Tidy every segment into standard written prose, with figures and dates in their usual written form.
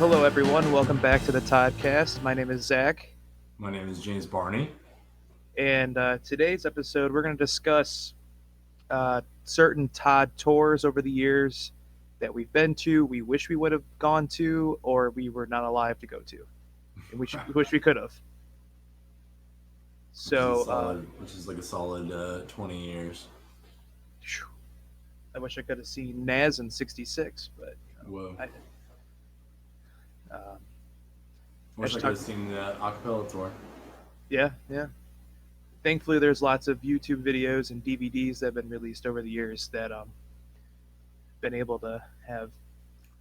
Hello, everyone. Welcome back to the Toddcast. My name is Zack, My name is James Barney. and today's episode we're going to discuss certain Todd tours over the years that we've been to, we wish we would have gone to, or we were not alive to go to, and wish we could have. which is a So, solid, which is like a solid 20 years. phew, I wish I could have seen Nazz in '66, but Whoa! I um, I I wish I should could talk. have seen the acapella tour. Yeah, yeah. Thankfully, there's lots of YouTube videos and DVDs that have been released over the years that been able to have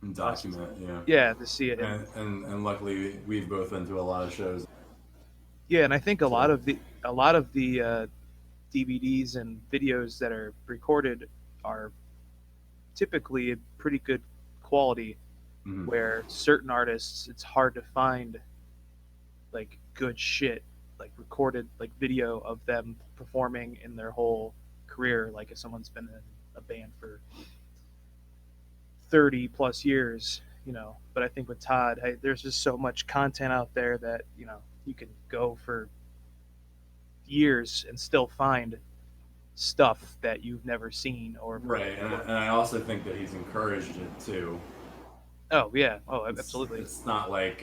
And us, document, yeah. yeah, to see it. And And luckily we've both been to a lot of shows. yeah, and I think a lot So of the DVDs and videos that are recorded are typically pretty good quality. mhm. Where certain artists, it's hard to find like good shit, like recorded like video of them performing in their whole career. Like if someone's been in a band for 30 plus years, But I think with Todd, there's just so much content out there that you can go for years and still find stuff that you've never seen or heard Right, before. and I also think that he's encouraged it too. Oh yeah, oh It's absolutely. it's not like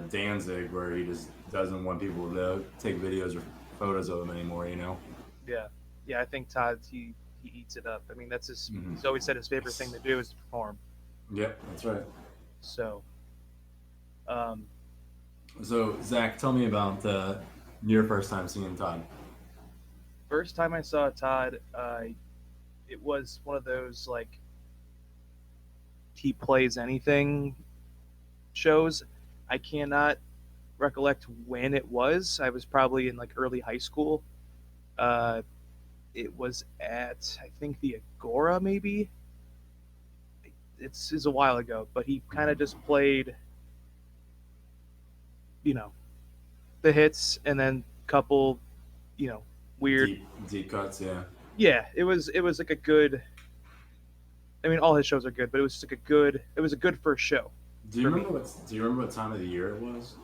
Danzig where he just doesn't want people to take videos or photos of him anymore. Yeah, yeah. I think Todd he eats it up. I mean, that's his. Hmm. He's always said his favorite thing to do is to perform. Yep, that's right. So, um, So Zach, tell me about your first time seeing Todd. first time I saw Todd, it was one of those like he plays anything shows. I cannot recollect when it was. I was probably in like early high school. Uh, it was at I think the Agora maybe. It's a while ago, but he kind of Mhm. just played, you know, the hits and then couple, you know, weird. Deep cuts, yeah. Yeah, it was like a good. I mean, all his shows are good, but it was just like a good. It was a good first show for me. Do you remember what time of the year it was?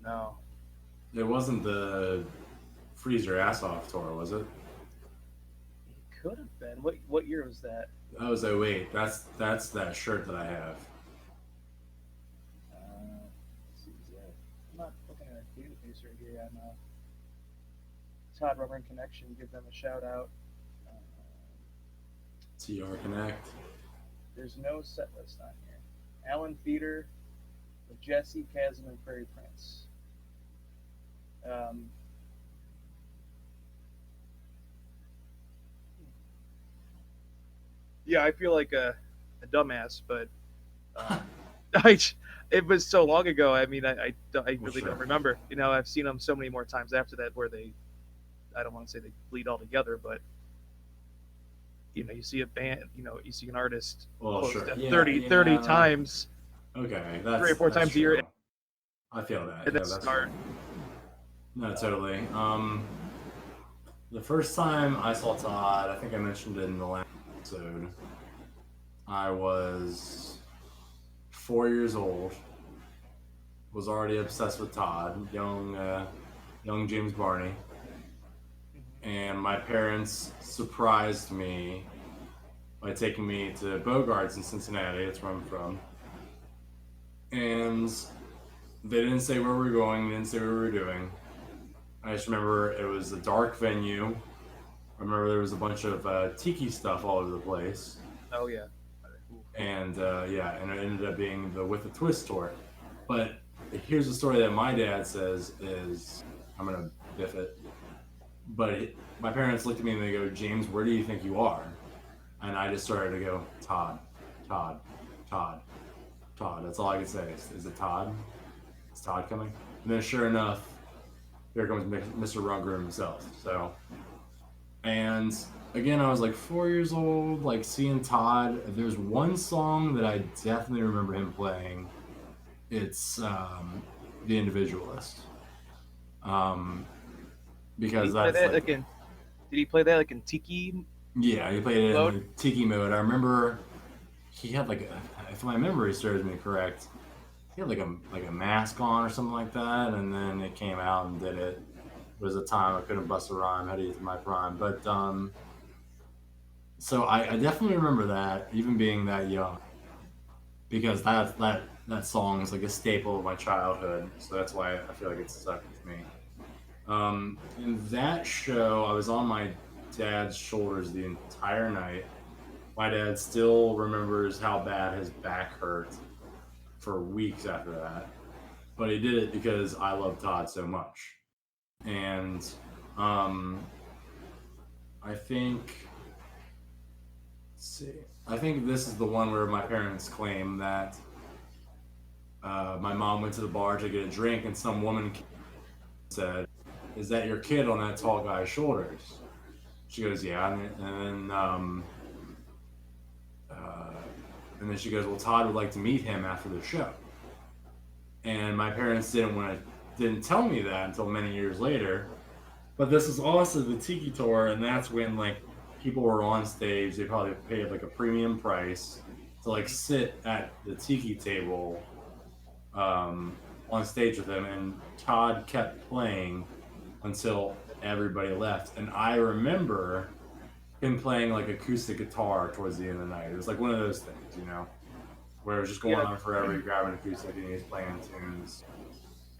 No, It wasn't the freeze your ass off tour, was it? it could have been. What year was that? Oh, so wait, that's that shirt that I have. Let's see, I'm not looking at a database right here. I'm Todd Rundgren Connection. Give them a shout out. Uh, TR Connect. there's no set list on here. Alan Feeder with Jesse, Chasm, and Prairie Prince. Um, yeah, I feel like a dumbass, but um, I it was so long ago. I mean, I Well, really don't sure. remember. I've seen them so many more times after that where they I don't want to say they bleed all together, but you see a band, you see an artist Well, close sure. to Yeah, 30 yeah. times, Okay, 3 or 4 times a year, true. I feel that. and then Yeah, that's start. fair. No, Uh, totally. The first time I saw Todd, I think I mentioned it in the last episode. I was 4 years old. Was already obsessed with Todd, young James Barney, and my parents surprised me by taking me to Bogarts in Cincinnati. That's where I'm from, and they didn't say where we were going. They didn't say what we were doing. I just remember it was a dark venue. I remember there was a bunch of tiki stuff all over the place, oh yeah. and yeah, and it ended up being the With a Twist tour. But here's the story that my dad says is I'm gonna biff it, but my parents looked at me and they go, James, where do you think you are? And I just started to go, Todd, Todd, Todd, Todd. That's all I could say. Is it Todd? Is Todd coming? And then sure enough, here comes Mr. Rundgren himself. So, and again, I was like 4 years old, like seeing Todd. There's one song that I definitely remember him playing. It's The Individualist. Um, Did he because play that's that like, like in? Did he play that like in Tiki yeah, he played it in mode? the tiki mode. I remember he had like if my memory serves me correct, he had like a mask on or something like that, and then it came out and did it. It was a time I couldn't bust a rhyme, heading to my prime. But so I definitely remember that, even being that young, because that song is like a staple of my childhood. So that's why I feel like it stuck with me. In that show, I was on my dad's shoulders the entire night. My dad still remembers how bad his back hurt for weeks after that, but he did it because I love Todd so much. And um, I think, let's see, I think this is the one where my parents claim that my mom went to the bar to get a drink, and some woman said, "Is that your kid on that tall guy's shoulders?" She goes, "Yeah," uh, and then she goes, "Well, Todd would like to meet him after the show." And my parents didn't tell me that until many years later. But this is also the Tiki Tour, and that's when like people were on stage. They probably paid like a premium price to like sit at the Tiki table on stage with him, and Todd kept playing until everybody left. And I remember him playing like acoustic guitar towards the end of the night. It was like one of those things, where it was just going Yeah, on forever. You grab an acoustic and he's playing tunes.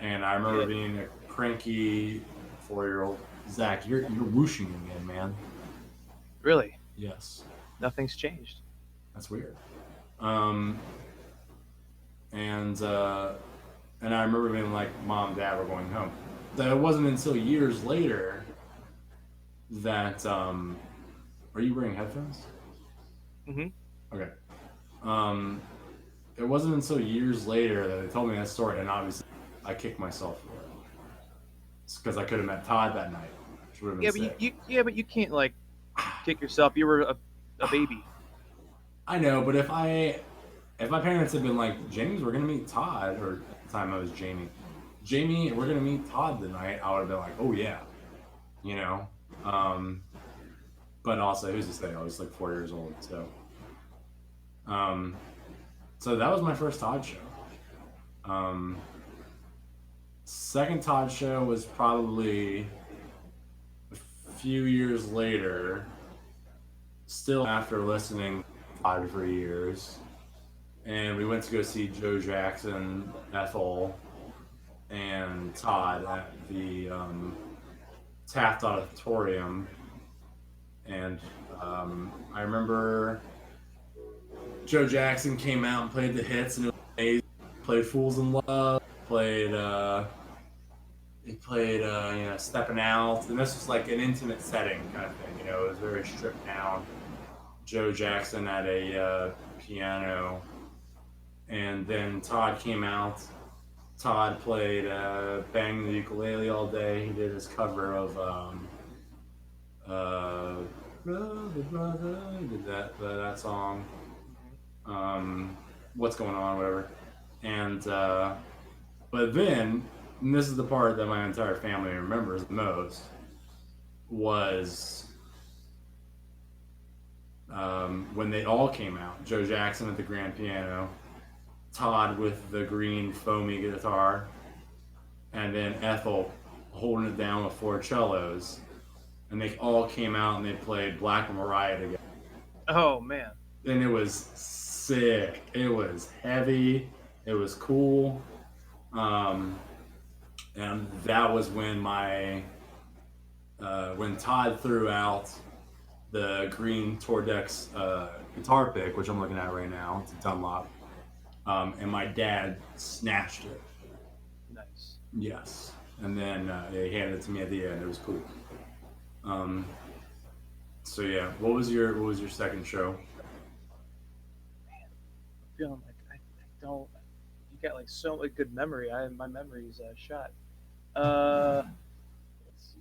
And I remember yeah. being a cranky 4-year-old. Zach, you're whooshing again, man. Really, Yes, nothing's changed. that's weird. Um, and uh, and I remember being like, "Mom, Dad, we're going home." So it wasn't until years later that are you wearing headphones? Hmm. Okay. Um, it wasn't until years later that they told me that story, and obviously I kicked myself for it. It's because I could have met Todd that night, which would have been Yeah, but sick. you can't like kick yourself. You were a baby. I know, but if my parents had been like, "James, we're gonna meet Todd," or at the time I was Jamie, Jamie, we're gonna meet Todd tonight, I would have been like, "Oh yeah," you know. Um, but also, who's to say? I was like 4 years old, um, so that was my first Todd show. Um, second Todd show was probably a few years later, still after listening to Todd for years, and we went to go see Joe Jackson, Ethel, and Todd at the Taft Auditorium. And I remember Joe Jackson came out and played the hits, and it was amazing. Played "Fools in Love," played he played "Stepping Out," and this was like an intimate setting kind of thing. It was very stripped down. Joe Jackson at a piano, and then Todd came out. Todd played "Bang the Ukulele All Day." He did his cover of uh, "Brother, Brother." He did that song. What's going on, whatever. And but then, and this is the part that my entire family remembers the most, was when they all came out. Joe Jackson at the grand piano, Todd with the green foamy guitar, and then Ethel holding it down with four cellos. And they all came out and they played Black Mariah together. Oh man. And it was sick. It was heavy. It was cool. Um, and that was when when Todd threw out the green Tordex guitar pick, which I'm looking at right now. It's a Dunlop, and my dad snatched it. Nice. Yes, and then he handed it to me at the end. It was cool. Um, so yeah, what was your second show? I'm feeling like I don't. You got like so like good memory. My memory is shot. Let's see.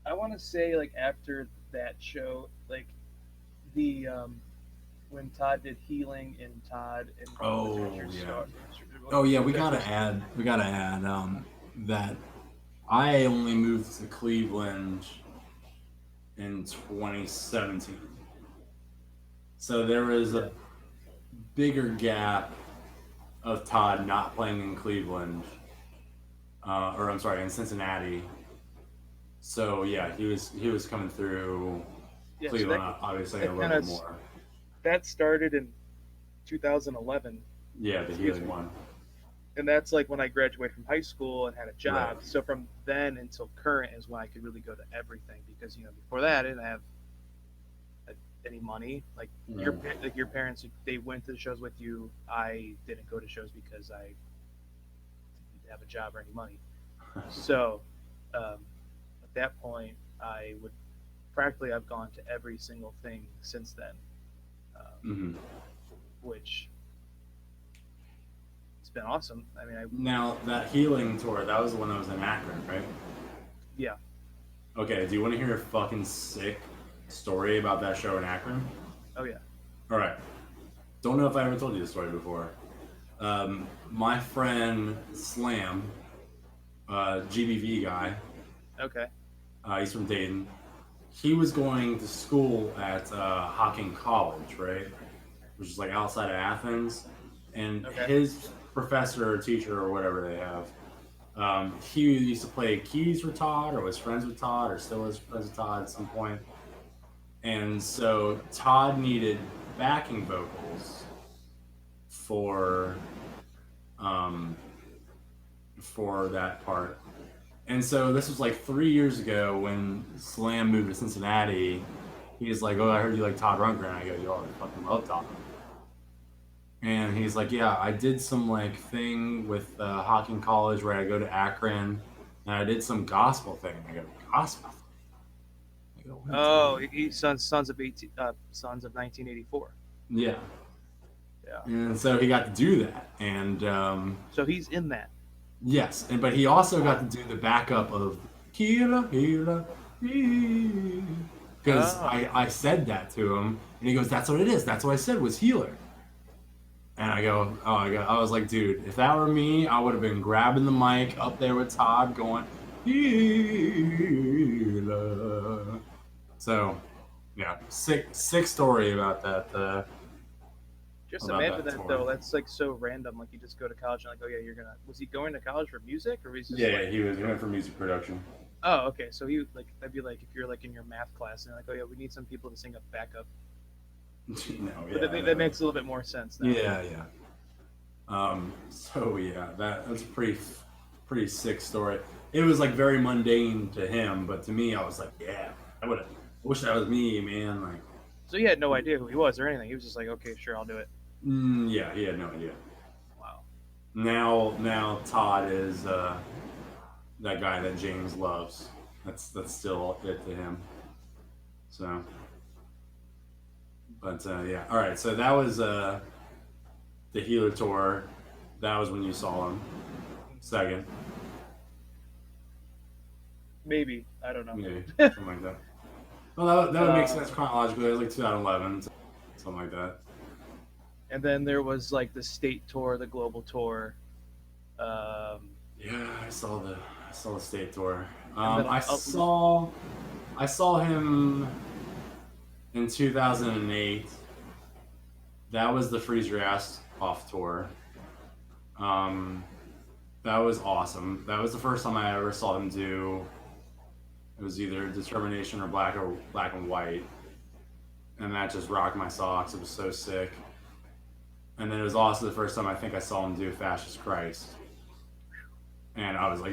I want to say like after that show, like the when Todd did healing in Todd and was Oh Richard yeah. Star. Oh yeah. We gotta Adventures. add. We gotta add that I only moved to Cleveland in 2017, so there was Yeah. a bigger gap of Todd not playing in Cleveland, or I'm sorry, in Cincinnati. So yeah, he was coming through Yeah. So Cleveland, obviously a that little kind bit of more. that started in 2011. Yeah, the Excuse healing me. one. And that's like when I graduated from high school and had a Right. job. So from then until current is when I could really go to everything because before that I didn't have any money. Like Right. your parents, they went to the shows with you. I didn't go to shows because I didn't have a job or any money. So at that point, I would practically I've gone to every single thing since then, um, hmm which it's been awesome. I mean, I Now that healing tour, that was the one that was in Akron, right? yeah. Okay. Do you want to hear a fucking sick story about that show in Akron? Oh yeah. All right. Don't know if I ever told you this story before. My friend Slam, GBV guy, Okay. he's from Dayton. He was going to school at Hocking College, right? Which is like outside of Athens. And Okay. his professor or teacher or whatever they have, he used to play keys for Todd or was friends with Todd or still is friends with Todd at some point. And so Todd needed backing vocals for um, for that part. And so this was like 3 years ago when Slam moved to Cincinnati. He's like, "Oh, I heard you like Todd Rundgren." I go, "Yo, I fucking love Todd." And he's like, "Yeah, I did some like thing with Hocking College where I go to Akron, and I did some gospel thing." I go, "Gospel?" I go, "What are you talking Oh, about?" Sons of 1984. Yeah. Yeah. And so he got to do that, and So he's in that. yes, and but he also got to do the backup of Kira, Kira, because Oh. I said that to him, and he goes, "That's what it is. That's what I said was healer." And I go, "Oh, I was like, dude, if that were me, I would have been grabbing the mic up there with Todd, going healer." So, yeah, sick story Just about imagine that that tour. though. That's like so random. Like you just go to college and like, oh yeah, you're gonna. Was he going to college for music or was he just Yeah, like? he went for music production. Oh, okay. So he like that'd be like if you're like in your math class and like, oh yeah, we need some people to sing a backup. No, But yeah, that no. makes a little bit more sense now. Yeah, yeah. So yeah, that's a pretty sick story. It was like very mundane to him, but to me, I was like, yeah, I wish that was me, man. Like, So he had no idea who he was or anything. He was just like, okay, sure, I'll do it. yeah, he had no idea. Wow. Now Todd is that guy that James loves. That's still it to him. So, but yeah, all right. So that was the Healer tour. That was when you saw him. Second, Maybe I don't know. maybe something like that. Well, that would make uh, sense chronologically. It was like 2011, something like that. and then there was like the state tour, the global tour, um, Yeah, I saw the state tour. and then I saw him in 2008. That was the Freeze Your Ass Off tour. Um, that was awesome. That was the first time I ever saw him do. It was either Determination or Black and White, and that just rocked my socks. It was so sick. And then it was also the first time I think I saw him do Fascist Christ. And I was like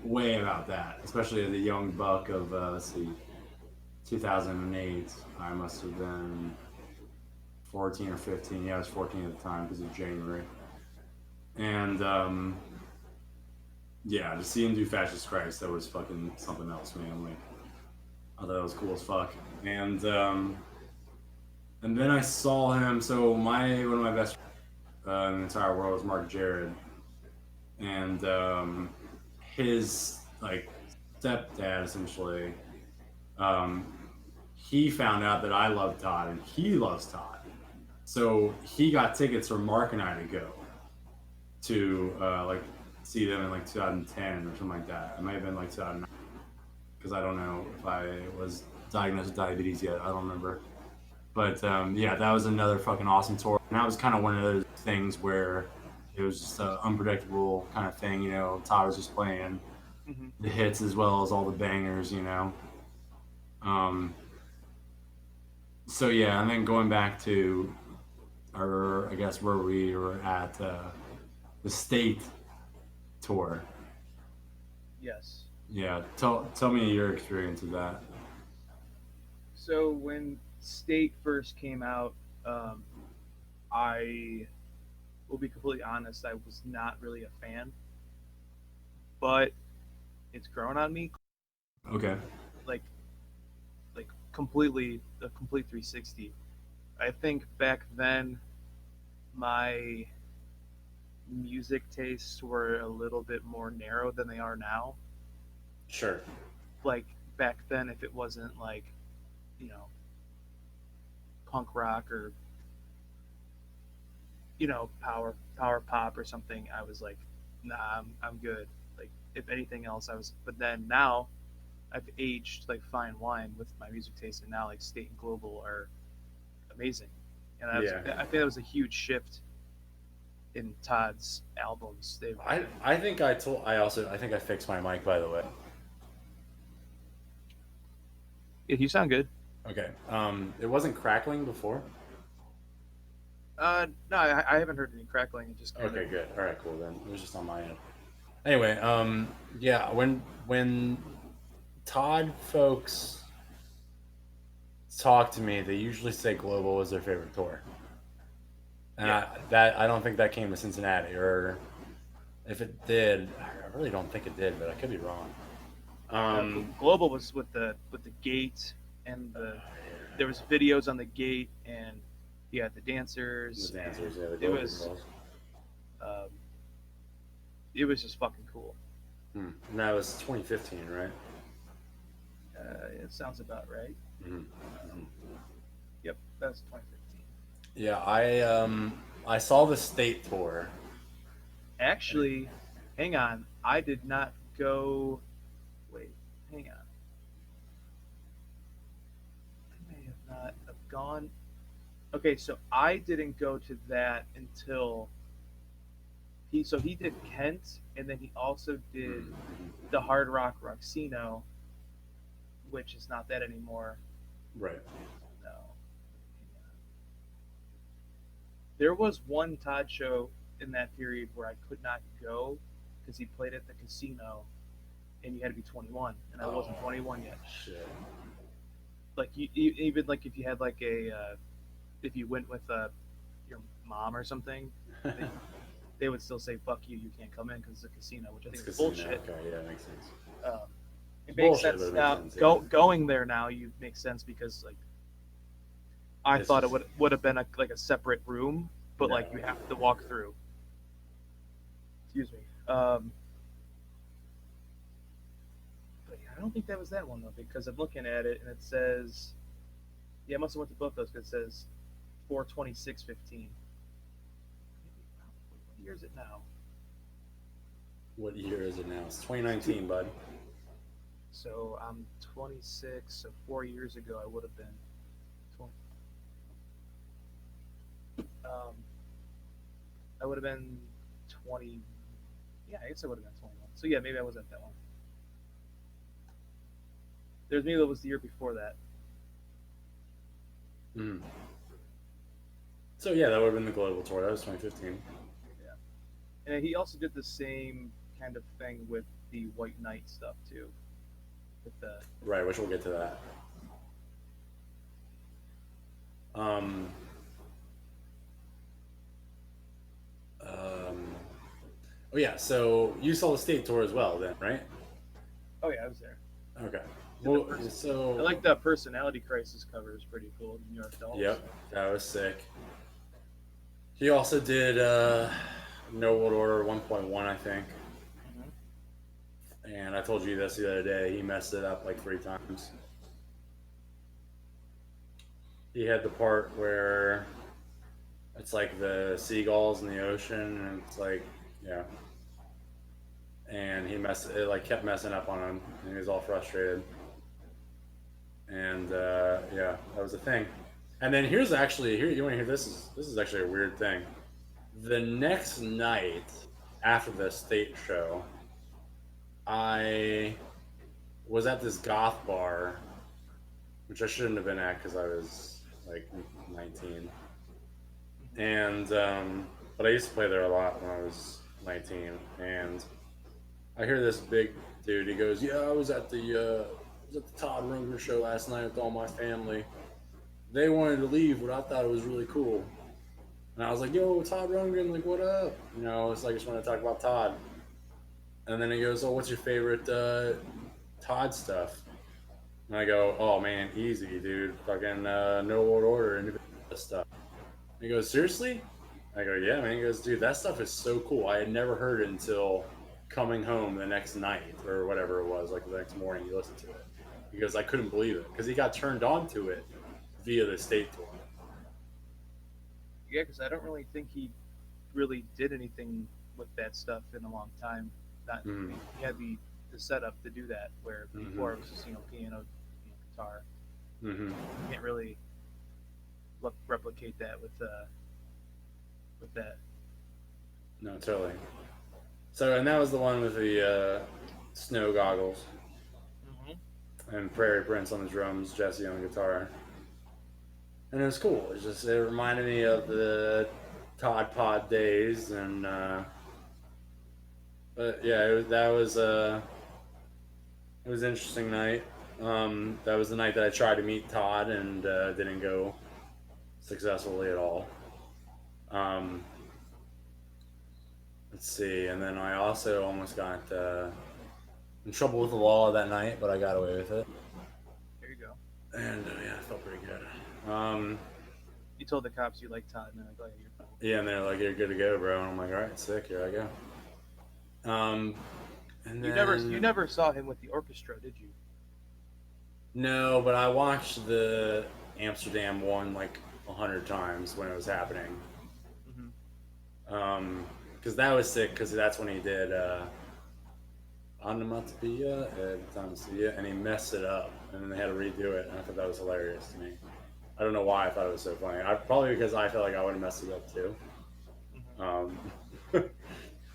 way about that, especially as a young buck of let's see, 2008. I must have been 14 or 15. Yeah, I was 14 at the time because of January. And yeah, to see him do Fascist Christ, that was fucking something else, man. Like, I thought that was cool as fuck. And then I saw him. So one of my best in the entire world was Mark Jared, and his like stepdad essentially. Um, he found out that I love Todd, and he loves Todd. So he got tickets for Mark and I to go to like see them in like 2010 or something like that. It might have been like 2009 because I don't know if I was diagnosed with diabetes yet. I don't remember. But yeah, that was another fucking awesome tour. And that was kind of one of those things where it was just an unpredictable kind of thing. You know, Todd was just playing Hmm. the hits as well as all the bangers. You know. Um, so yeah, and then going back to, or I guess where we were at the state tour. Yes. Yeah, tell me your experience of that. So when State first came out, um, I will be completely honest. I was not really a fan, but it's grown on me Okay. like completely a complete 360. I think back then my music tastes were a little bit more narrow than they are now. Sure. Like back then, if it wasn't like you know punk rock or power pop or something, I was like, nah, I'm good. Like if anything else, I was. But then now I've aged like fine wine with my music taste, and now like State and Global are amazing. And Yeah. I think that was a huge shift in Todd's albums. They've I think I think I fixed my mic, by the way. yeah, you sound good. Okay. It wasn't crackling before. No, I haven't heard any crackling. It just kind of Okay, good. All right, cool then. It was just on my end. Anyway, yeah, when Todd folks talk to me, they usually say Global was their favorite tour, and yeah. I don't think that came to Cincinnati, or if it did, I really don't think it did, but I could be wrong. Um, Global was with the gate and there was videos on the gate and you had the the dancers and dancers, yeah, the it Global was girls. um, it was just fucking cool. And that was 2015, right? It sounds about right. Mm-hmm. Um, yep, that's 2015. Yeah, I saw the state tour. Actually, hang on, I did not go. Wait, hang on. I may have not have gone. Okay, so I didn't go to that until he did Kent, and then he also did Mm-hmm. the Hard Rock Roxino, which is not that anymore. Right. No, there was one Todd show in that period where I could not go because he played at the casino, and you had to be 21, and I wasn't Oh 21 yet. shit. Like even like if you had like a if you went with your mom or something, they, they would still say "fuck you," you can't come in because it's a casino, which I It's think is casino. bullshit. Okay, yeah, makes sense. Um, It's it makes bullshit, but sense it makes now. sense. Yeah. Going there now, you make sense because like I It's thought it just would have been like a separate room, but no. like you have to walk through. Excuse me. But yeah, I don't think that was that one though because I'm looking at it and it says yeah, I must have went to both those because it says 42615. What year is it now? What year is it now? It's 2019, bud. So I'm 26. So 4 years ago I would have been 20. Um, I would have been 20. Yeah, I guess I would have been 21. So yeah, maybe I was at that one. There's maybe that was the year before that. Mm. So yeah, that would have been the global tour. That was 2015. Yeah, and he also did the same kind of thing with the White Knight stuff too. With the Right, which we'll get to that. Um, um, oh yeah, so you saw the state tour as well, then, right? oh yeah, I was there. Okay. Did the Well, I so like the personality crisis cover. It's pretty cool. The New York Dolls. yep, that was sick. He also did No World Order 1.1, I think. Mm-hmm. And I told you this the other day. He messed it up like 3 times. He had the part where It's like the seagulls in the ocean, and it's like, yeah. And it like kept messing up on him, and he was all frustrated. And yeah, that was a thing. And then here you want to hear this is actually a weird thing. The next night after the state show, I was at this goth bar, which I shouldn't have been at because I was like 19. And but I used to play there a lot when I was 19. And I hear this big dude. He goes, "Yeah, I was at the Todd Rundgren show last night with all my family. They wanted to leave, but I thought it was really cool." And I was like, "Yo, Todd Rundgren, like, what up?" You know, it's like I just want to talk about Todd. And then he goes, "Oh, what's your favorite Todd stuff?" And I go, "Oh man, easy, dude. Fucking No World Order and stuff." And he goes, "Seriously?" I go, "Yeah, man." He goes, "Dude, that stuff is so cool. I had never heard it until coming home the next night or whatever it was, like the next morning. You listened to it." He goes, "I couldn't believe it because he got turned on to it via the state tour." Yeah, because I don't really think he really did anything with that stuff in a long time. Not he had the setup to do that, where before it was just piano, guitar. Mm-hmm. You can't really replicate that with that. No, totally. So, and that was the one with the snow goggles and Prairie Prince on the drums, Jesse on the guitar. And it was cool. It reminded me of the Todd Pod days, and but yeah, it was an interesting night. That was the night that I tried to meet Todd and didn't go successfully at all. Let's see, and then I also almost got in trouble with the law that night, but I got away with it. There you go. And yeah, I felt pretty good. You told the cops you like Todd, and they're like, "Oh, yeah, you're cool." Yeah, and they're like, "You're good to go, bro." And I'm like, "All right, sick. Here I go." And you never saw him with the orchestra, did you? No, but I watched the Amsterdam one like 100 times when it was happening. Because that was sick. Because that's when he did Onomatopoeia and he messed it up, and then they had to redo it. And I thought that was hilarious to me. I don't know why I thought it was so funny. Probably because I felt like I would have messed it up too.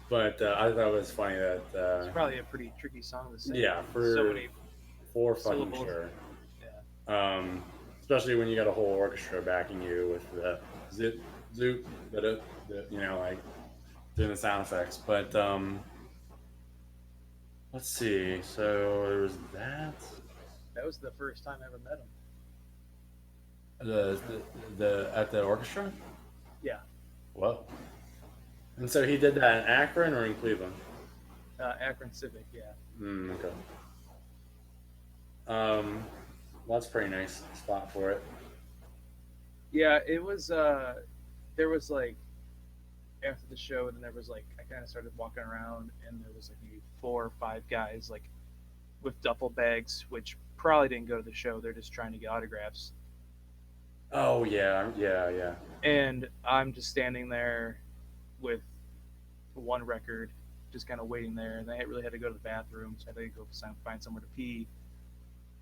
But I thought it was funny that it's probably a pretty tricky song to sing. Yeah, for fucking sure. Yeah. Especially when you got a whole orchestra backing you with the zip, zoop, like doing the sound effects. But let's see. So there was that. That was the first time I ever met him. The at the orchestra? Yeah. Whoa. And so he did that in Akron or in Cleveland? Akron Civic, yeah. Okay. Well, that's a pretty nice spot for it. Yeah, it was. There was like after the show, and then there was like I kind of started walking around, and there was like maybe 4 or 5 guys like with duffel bags, which probably didn't go to the show. They're just trying to get autographs. Oh yeah. And I'm just standing there with one record, just kind of waiting there. And I really had to go to the bathroom, so I had to go find somewhere to pee.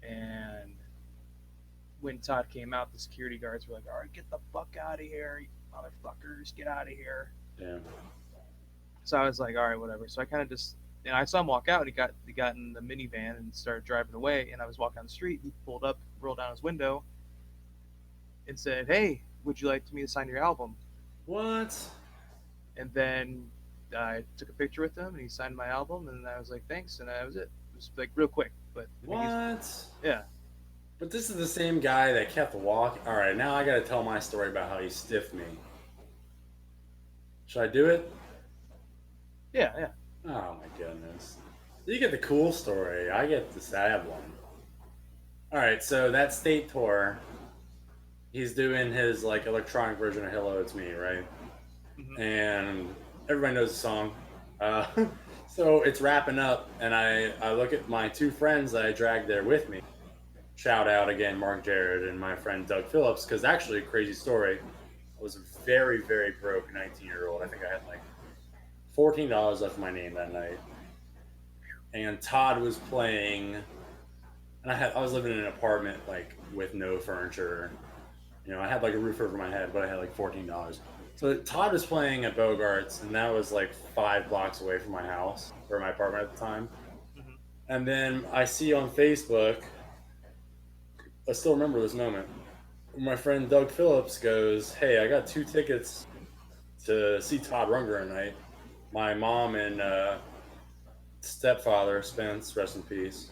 And when Todd came out, the security guards were like, "All right, get the fuck out of here, you motherfuckers, get out of here." Yeah. So I was like, "All right, whatever." So I kind of just, and I saw him walk out. He got in the minivan and started driving away. And I was walking down the street. He pulled up, rolled down his window, and said, "Hey, would you like me to sign your album?" What? And then I took a picture with him, and he signed my album, and I was like, "Thanks," and that was it. It was like real quick, but what? Yeah. But this is the same guy that kept walking. All right, now I got to tell my story about how he stiffed me. Should I do it? Yeah. Oh my goodness! You get the cool story. I get the sad one. All right, so that state tour, he's doing his like electronic version of "Hello, It's Me," right? And everybody knows the song. So it's wrapping up, and I look at my 2 friends that I dragged there with me. Shout out again, Mark Jared and my friend Doug Phillips, because actually, crazy story. was a very, very broke 19-year-old. I think I had like $14 left in my name that night. And Todd was playing, and I was living in an apartment like with no furniture. I had like a roof over my head, but I had like $14. So Todd was playing at Bogart's, and that was like 5 blocks away from my house or my apartment at the time. Mm-hmm. And then I see on Facebook, I still remember this moment. My friend Doug Phillips goes, "Hey, I got 2 tickets to see Todd Rundgren tonight. My mom and stepfather, Spence, rest in peace,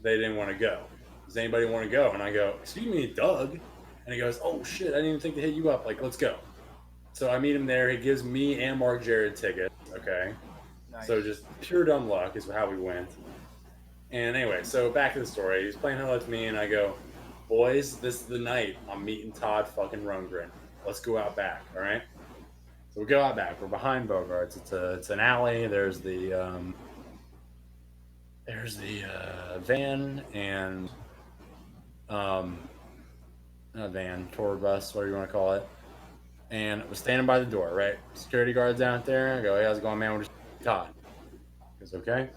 they didn't want to go. Does anybody want to go?" And I go, "Excuse me, Doug." And he goes, "Oh shit, I didn't even think to hit you up. Like, let's go." So I meet him there. He gives me and Mark Jared tickets. Okay. Nice. So just pure dumb luck is how we went. And anyway, so back to the story. He's playing hello to me, and I go, "Boys, this is the night I'm meeting Todd fucking Rundgren. Let's go out back, all right?" So we go out back. We're behind Bogart's. It's an alley. There's the van and not van, tour bus, whatever you want to call it. And I was standing by the door, right? Security guards out there. I go, "Hey, how's it going, man? We're just Todd." He goes, "Okay."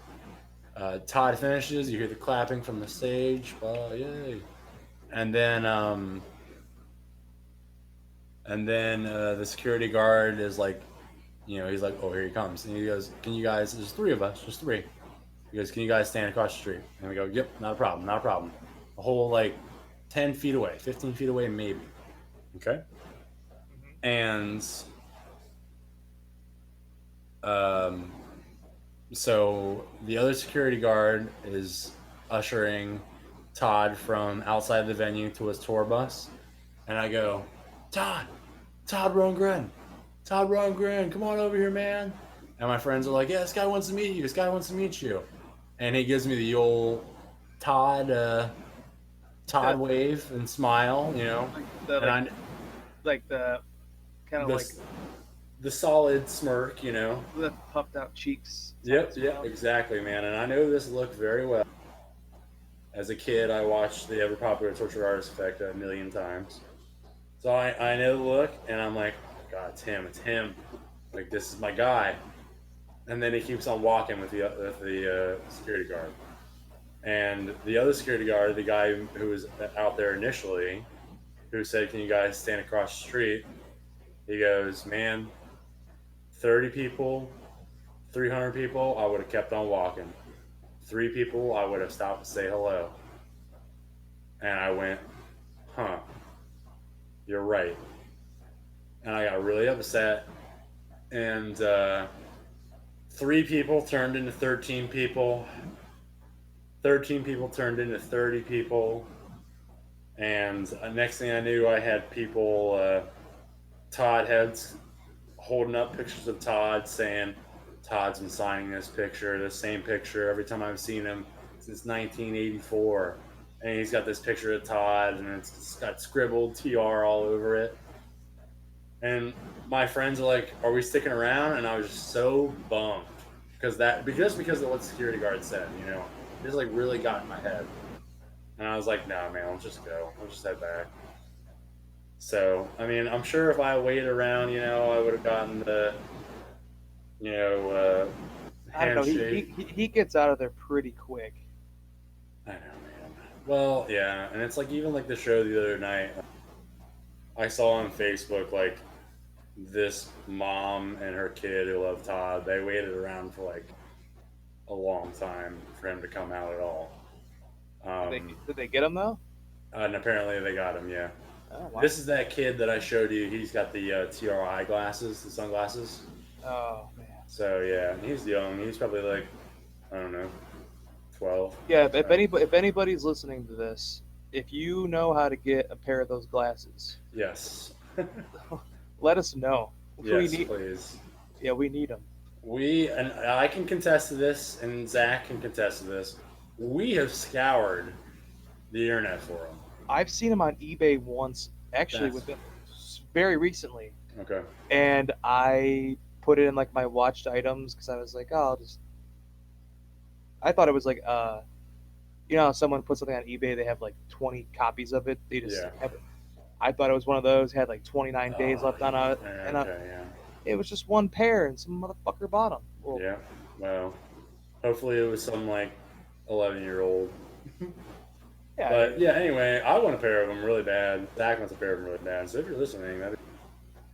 Todd finishes. You hear the clapping from the stage. Oh, yay! And then the security guard is like, he's like, "Oh, here he comes." And he goes, "Can you guys? There's 3 of us, just 3." He goes, "Can you guys stand across the street?" And we go, "Yep, not a problem, not a problem." A whole like 10 feet away, 15 feet away, maybe. Okay. And so the other security guard is ushering Todd from outside the venue to his tour bus. And I go, Todd Rundgren, come on over here, man." And my friends are like, "Yeah, this guy wants to meet you. And he gives me the old Todd wave and smile, Like the kind of like the solid smirk, the puffed out cheeks. Yep, exactly, man. And I know this look very well. As a kid, I watched the ever popular Torture Artist Effect a million times. So I know the look, and I'm like, "Oh God, it's him. Like, this is my guy." And then he keeps on walking with the security guard. And the other security guard, the guy who was out there initially, who said, "Can you guys stand across the street?" He goes, "Man, 30 people, 300 people, I would have kept on walking. 3 people, I would have stopped to say hello." And I went, "Huh, you're right." And I got really upset. And 3 people turned into 13 people. 13 people turned into 30 people. And next thing I knew, I had people, Todd heads holding up pictures of Todd saying, "Todd's been signing this picture, the same picture every time I've seen him since 1984. And he's got this picture of Todd, and it's got scribbled TR all over it." And my friends are like, "Are we sticking around?" And I was just so bummed because of what the security guard said, it just like really got in my head. And I was like, "No, man, let's just go. Let's just head back." So, I mean, I'm sure if I waited around, I would have gotten the, I don't know. handshake. He gets out of there pretty quick. I know, man. Well, yeah, and it's like even like the show the other night, I saw on Facebook like this mom and her kid who love Todd. They waited around for like a long time for him to come out at all. Did they get him though? And apparently they got him. Yeah. Oh, wow. This is that kid that I showed you. He's got the TRI glasses, the sunglasses. Oh man. So yeah, he's young. He's probably like, I don't know, 12. Yeah. If anybody's listening to this, if you know how to get a pair of those glasses, Yes. let us know. Yes, please. Yeah, we need them. And I can contest to this, and Zack can contest to this. We have scoured the internet for them. I've seen them on eBay once, actually, very recently. Okay. And I put it in like my watched items because I was like, oh, I thought it was like, someone puts something on eBay, they have like 20 copies of it. They just have it. I thought it was one of those. Had like 29 days left on it, and it was just one pair, and some motherfucker bought them. Well, Yeah. Well, hopefully it was some like 11-year-old. yeah. But yeah, anyway, I want a pair of them really bad. Zach wants a pair of them really bad. So if you're listening,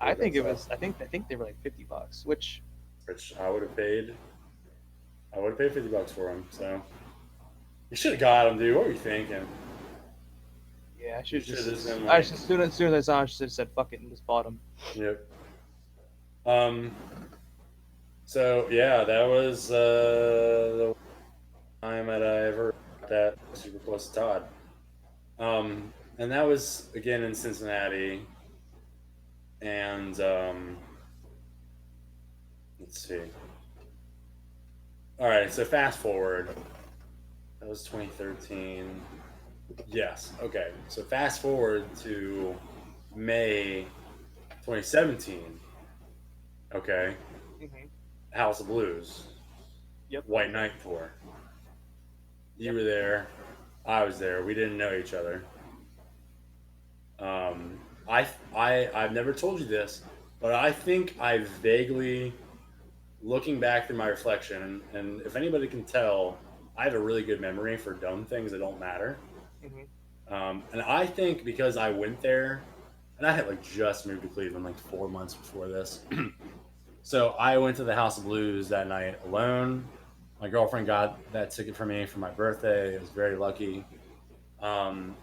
I think it was. I think they were like $50, which I would have paid. I would have paid $50 for them. So you should have got them, dude. What were you thinking? yeah, I should You just. should've just been I like- just, as soon as I saw, it, I should have said fuck it and just bought them. Yep. So yeah, that was the time that I ever got that super close to Todd. And that was again in Cincinnati. And let's see. All right, so fast forward. That was 2013. Yes. Okay. So fast forward to May 2017. Okay. Mm-hmm. House of Blues. Yep. White Knight tour. You were there. I was there. We didn't know each other. I've never told you this, but I think I vaguely, looking back through my reflection, and if anybody can tell, I have a really good memory for dumb things that don't matter. Mm-hmm. And I think because I went there, and I had like just moved to Cleveland like 4 months before this. So I went to the House of Blues that night alone. My girlfriend got that ticket for me for my birthday. I was very lucky. And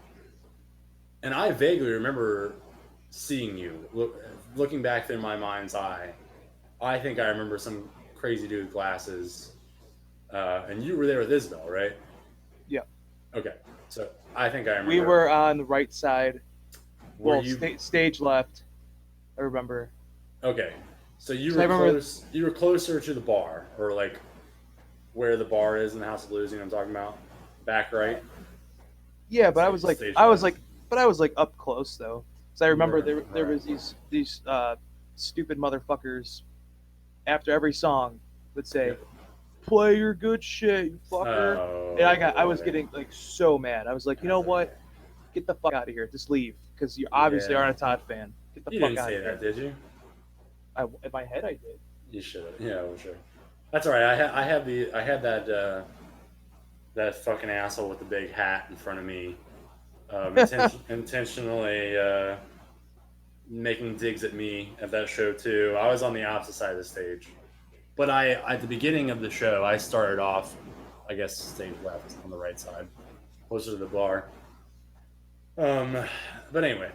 I vaguely remember seeing you. Looking back through my mind's eye, I think I remember some crazy dude with glasses. And you were there with Isabel, right? Yeah. Okay. So I think I remember. We were on the right side. Were Well, you? stage left. I remember. Okay. So you So were I remember- close. You were closer to the bar, or like where the bar is in the House of Blues. You know what I'm talking about? Back right. Yeah, but I was like, up close though, because I remember Right. there was these stupid motherfuckers. After every song, would say, Yep. "Play your good shit, you fucker." Oh, And I was boy. getting like so mad. I was like, you know what? Get the fuck out of here. Just leave, because you obviously Yeah. aren't a Todd fan. Get the You fuck didn't out say of that, here. did you? In my head, I did. You should have. Yeah, well, sure. That's all right. I had that that fucking asshole with the big hat in front of me, intentionally making digs at me at that show too. I was on the opposite side of the stage, but at the beginning of the show, I started off, I guess, stage left on the right side, closer to the bar. But anyway,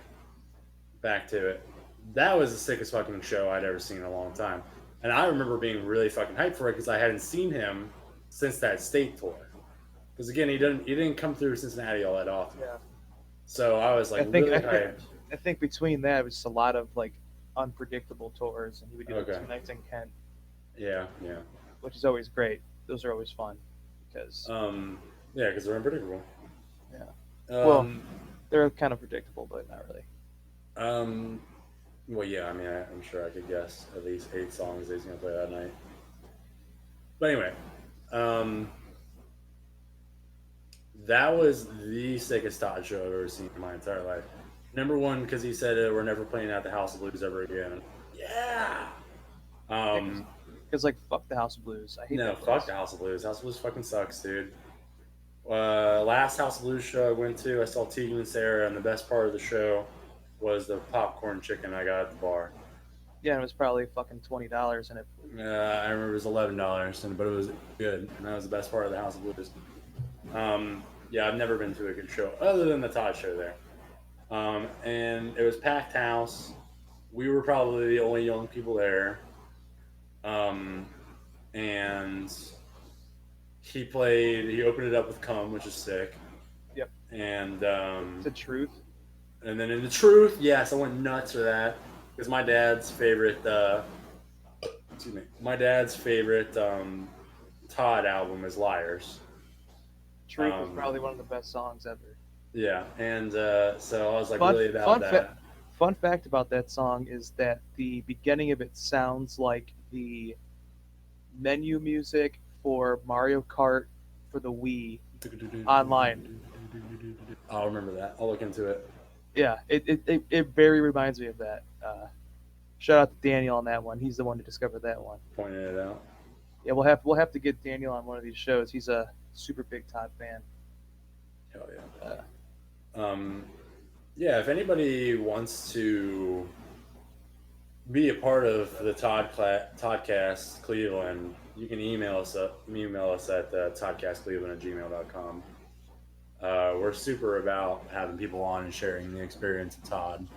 back to it. That was the sickest fucking show I'd ever seen in a long time. And I remember being really fucking hyped for it because I hadn't seen him since that state tour. Because again, he didn't come through Cincinnati all that often. Yeah. So I was like I think really hyped. I think between that it was a lot of like unpredictable tours, and he would do like Okay. 2 nights in Kent, Yeah. which is always great. Those are always fun because Yeah, because they're unpredictable. Yeah. Well, they're kind of predictable, but not really. well, yeah. I mean, I'm sure I could guess at least 8 songs that he's gonna play that night. But anyway, that was the sickest Todd show I've ever seen in my entire life. Number one, because he said we're never playing at the House of Blues ever again. Yeah. Because like fuck the House of Blues. I hate No, that fuck place. the House of Blues. House of Blues fucking sucks, dude. Last House of Blues show I went to, I saw Tegan and Sarah, and the best part of the show was the popcorn chicken I got at the bar. Yeah, it was probably fucking $20 in it. I remember it was $11, but it was good, and that was the best part of the House of Blues. Yeah, I've never been to a good show other than the Todd show there. And it was packed house. We were probably the only young people there. And he opened it up with Come, which is sick. Yep. And The truth. and then in The Truth, yes, I went nuts for that because my dad's favorite Todd album is Liars. Truth was probably one of the best songs ever. Yeah, and so I was like really about that. Fun fact about that song is that the beginning of it sounds like the menu music for Mario Kart for the Wii online. I'll remember that. I'll look into it. Yeah, it very reminds me of that. Shout out to Daniel on that one. He's the one who discovered that one. Pointing it out. Yeah, we'll have to get Daniel on one of these shows. He's a super big Todd fan. Hell yeah. Uh, Yeah, if anybody wants to be a part of the Toddcast Cleveland, you can email us at toddcastcleveland@gmail.com. We're super about having people on and sharing the experience of Todd.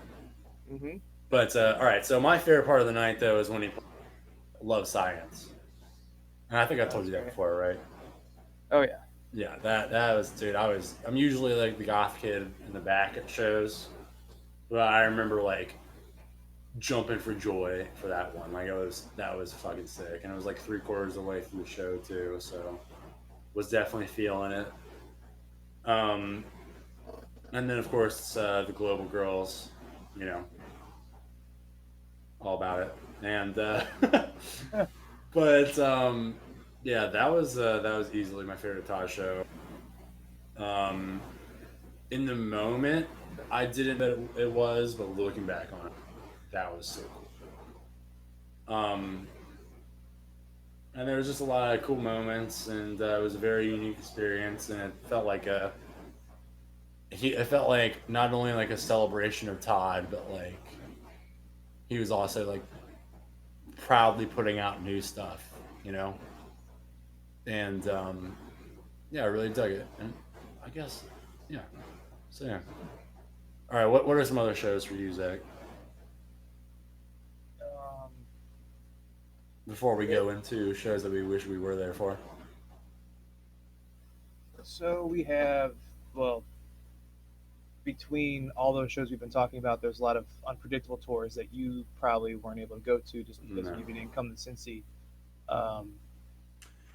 mm-hmm. But all right, so my favorite part of the night though is when he played Love Science, and I think I told you that before, right? Oh yeah. Yeah, that was, dude. I'm usually like the goth kid in the back at shows, but I remember like jumping for joy for that one. Like that was fucking sick, and it was like 3/4 of the way through the show too, so was definitely feeling it. Um, and then of course the Global Girls, you know, all about it, and but yeah, that was easily my favorite Todd show. In the moment, I didn't bet it was, but looking back on it, that was so cool. And there was just a lot of cool moments, and it was a very unique experience, and it felt like it felt like not only like a celebration of Todd, but like he was also like proudly putting out new stuff, you know. And yeah, I really dug it, and I guess yeah. So yeah. All right, what are some other shows for you, Zach? Um, Before we go into shows that we wish we were there for. so we have, well, between all those shows we've been talking about, there's a lot of unpredictable tours that you probably weren't able to go to just because No. you didn't come to Cincy. Um,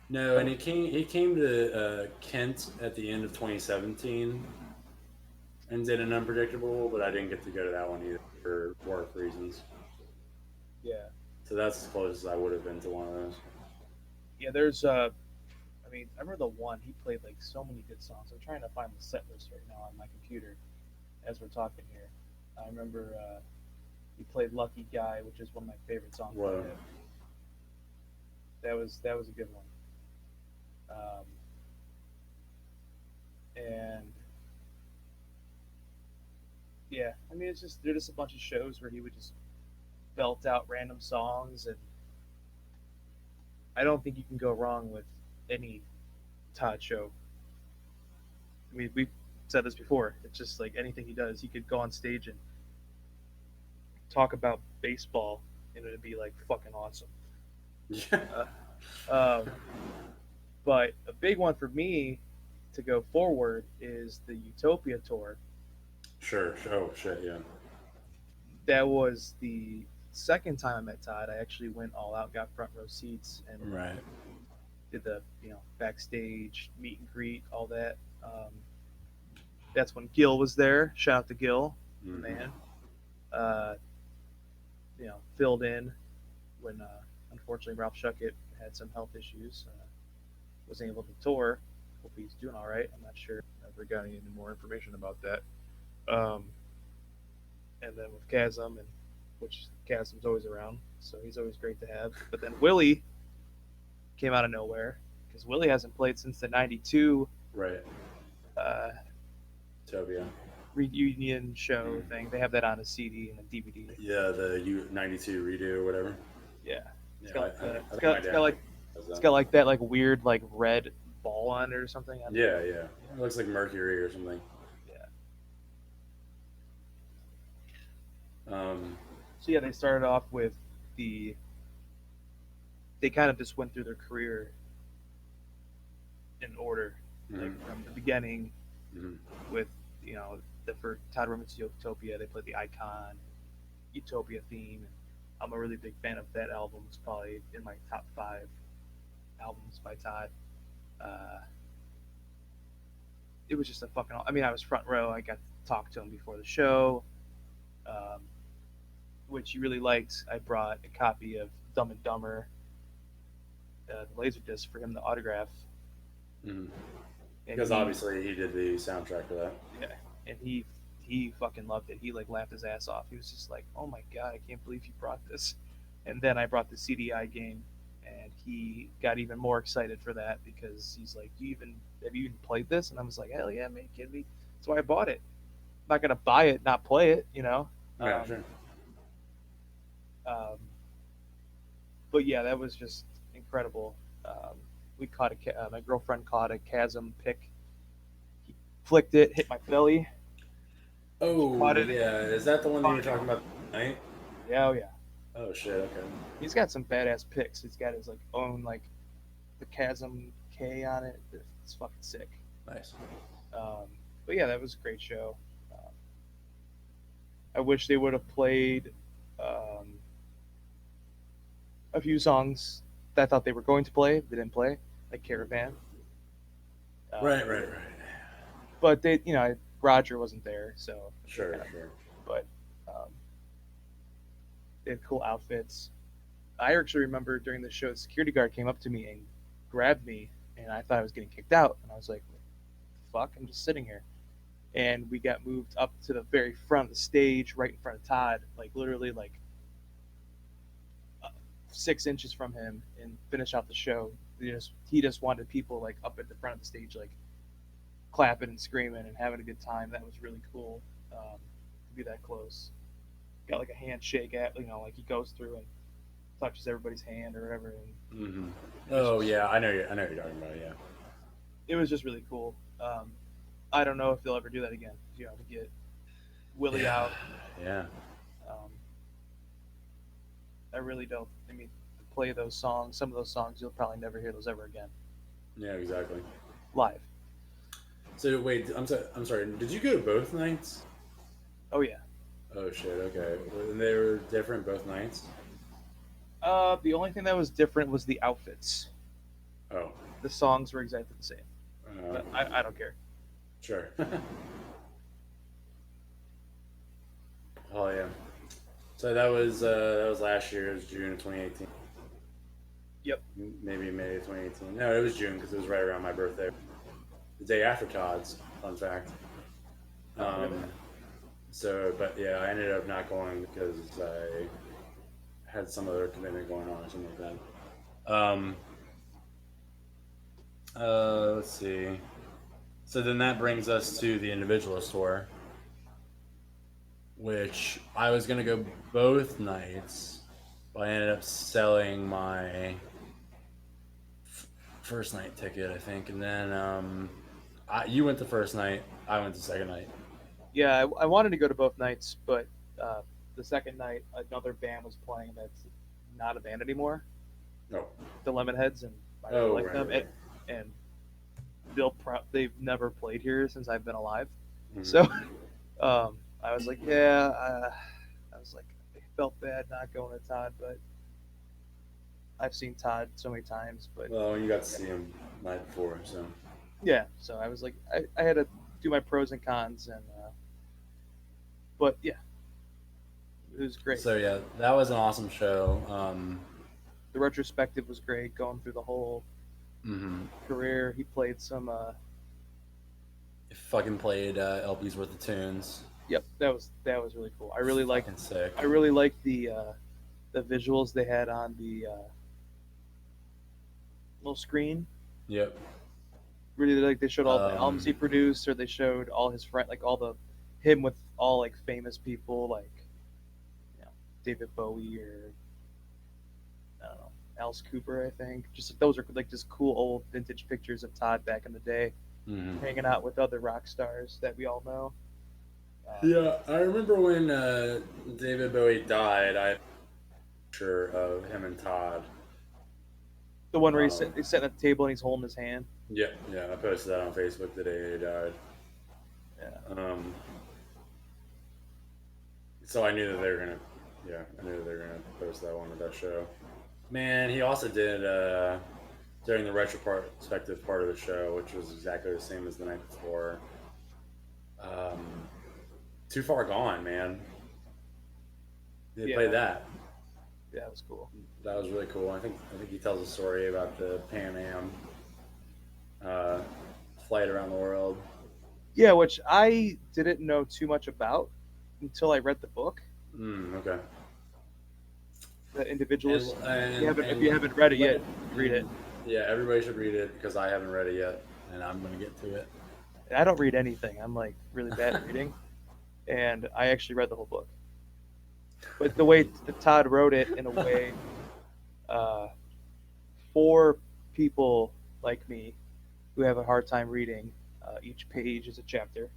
No, and he came to Kent at the end of 2017 and did an unpredictable, but I didn't get to go to that one either for work reasons. yeah, So that's as close as I would have been to one of those. yeah. There's, I mean, I remember the one he played like so many good songs. I'm trying to find the set list right now on my computer as we're talking here. I remember he played "Lucky Guy," which is one of my favorite songs by Whoa. him. That was a good one. Um, and yeah, I mean, it's just there's just a bunch of shows where he would just belt out random songs, and I don't think you can go wrong with any Todd show. I mean, we've said this before. It's just like anything he does, he could go on stage and talk about baseball, and it'd be like fucking awesome. Yeah. Um, but a big one for me to go forward is the Utopia tour. Sure. Oh shit. Yeah. That was the second time I met Todd. I actually went all out, got front row seats, and Right. did the backstage meet and greet, all that. That's when Gil was there. Shout out to Gil, Mhm. man. Uh, filled in when unfortunately Ralph Shuckett had some health issues. Wasn't able to tour. Hope he's doing all right. I'm not sure. Never got any more information about that. Um, and then with Chasm, and which Chasm's always around, so he's always great to have. But then Willie came out of nowhere because Willie hasn't played since the '92 Right. uh, Utopia. reunion show thing. They have that on a CD and a DVD. Yeah, the U92 redo or whatever. Yeah, Yeah, got, I it's think got, my it's dad got like does it's that. got like that like weird like red ball on it or something. I don't know. Yeah, yeah. It looks like Mercury or something. Yeah. Um, So yeah, they started off with the. They kind of just went through their career in order, like mhm, from the beginning mhm. with the for Todd Rundgren's Utopia. They played the Icon Utopia theme. And I'm a really big fan of that album. It's probably in my top 5 albums by Todd. Uh, it was just a fucking. I mean, I was front row. I got to talk to him before the show, um, which he really liked. I brought a copy of Dumb and Dumber, the Laserdisc, for him to autograph. Mhm. And Because obviously he did the soundtrack for that. yeah, and he he fucking loved it. He like laughed his ass off. He was just like, "Oh my god, I can't believe you brought this." And then I brought the CDI game, and he got even more excited for that because he's like, have you even played this?" And I was like, "Hell yeah, man, kidding me?" That's why I bought it. I'm not gonna buy it, not play it, you know. Yeah, sure. Um, but yeah, that was just incredible. We caught my girlfriend caught a chasm pick. He flicked it, hit my belly. Oh Caught it. yeah, is that the one that you were talking about tonight? Yeah, oh yeah. Oh shit. Okay. He's got some badass picks. He's got his like own like the chasm K on it. It's fucking sick. Nice. But yeah, that was a great show. I wish they would have played a few songs that I thought they were going to play. They didn't play, like Caravan. Right. But they, Roger wasn't there, so Sure. But um, they had cool outfits. I actually remember during the show, the security guard came up to me and grabbed me, and I thought I was getting kicked out, and I was like, "Fuck, I'm just sitting here." And we got moved up to the very front of the stage, right in front of Todd, like literally like 6 inches from him, and finish out the show. He just wanted people like up at the front of the stage, like clapping and screaming and having a good time. That was really cool to be that close. Got like a handshake like he goes through and touches everybody's hand or whatever. And Mm-hmm. Oh yeah, I know you're talking about. Yeah. it was just really cool. I don't know if they'll ever do that again. To get Willie out. Yeah. I really don't. I mean, to play those songs, some of those songs, you'll probably never hear those ever again Yeah, exactly. live. So wait, I'm sorry. Did you go to both nights? Oh yeah. Oh shit. Okay. And they were different both nights. The only thing that was different was the outfits. Oh. The songs were exactly the same. But I don't care. Sure. Oh yeah. So that was last year. It was June of 2018. Yep. Maybe May of 2018. No, it was June because it was right around my birthday. The day after Todd's. Fun fact. So, but yeah, I ended up not going because I had some other commitment going on or something like that. Let's see. So then that brings us to the individualist tour, which I was gonna go both nights, but I ended up selling my first night ticket, I think, and then you went the first night, I went the second night. Yeah, I wanted to go to both nights, but the second night another band was playing that's not a band anymore. No. The Lemonheads, and I really like them. Right. And they've never played here since I've been alive. Mm-hmm. So I was like, I felt bad not going to Todd, but I've seen Todd so many times. But well, you got to see him the night before, so yeah. So I was like, I had to do my pros and cons, and but yeah, it was great. So yeah, that was an awesome show. The retrospective was great, going through the whole career. He played some. He fucking played LPs worth of tunes. Yep, that was really cool. I really liked the visuals they had on the little screen. Yep. Really they showed all the albums he produced, or they showed all his friends, like him with all like famous people, like David Bowie or I don't know, Alice Cooper. I think just those are like just cool old vintage pictures of Todd back in the day, hanging out with other rock stars that we all know. Yeah, I remember when David Bowie died. I picture of him and Todd. The one where he's sitting at the table and he's holding his hand. Yeah, I posted that on Facebook the day he died. Yeah. So I knew that they were gonna. Yeah, I knew that they were gonna post that one at that show. Man, he also did during the retrospective part of the show, which was exactly the same as the night before. Too Far Gone, man. They played that. Yeah, it was cool. That was really cool. I think he tells a story about the Pan Am flight around the world. Yeah, which I didn't know too much about until I read the book, Okay. The Individualist. And If you haven't read it let yet, it- read it. Yeah, everybody should read it because I haven't read it yet, and I'm going to get to it. I don't read anything. I'm like really bad at reading, and I actually read the whole book. But the way that Todd wrote it, in a way, uh, for people like me who have a hard time reading, each page is a chapter,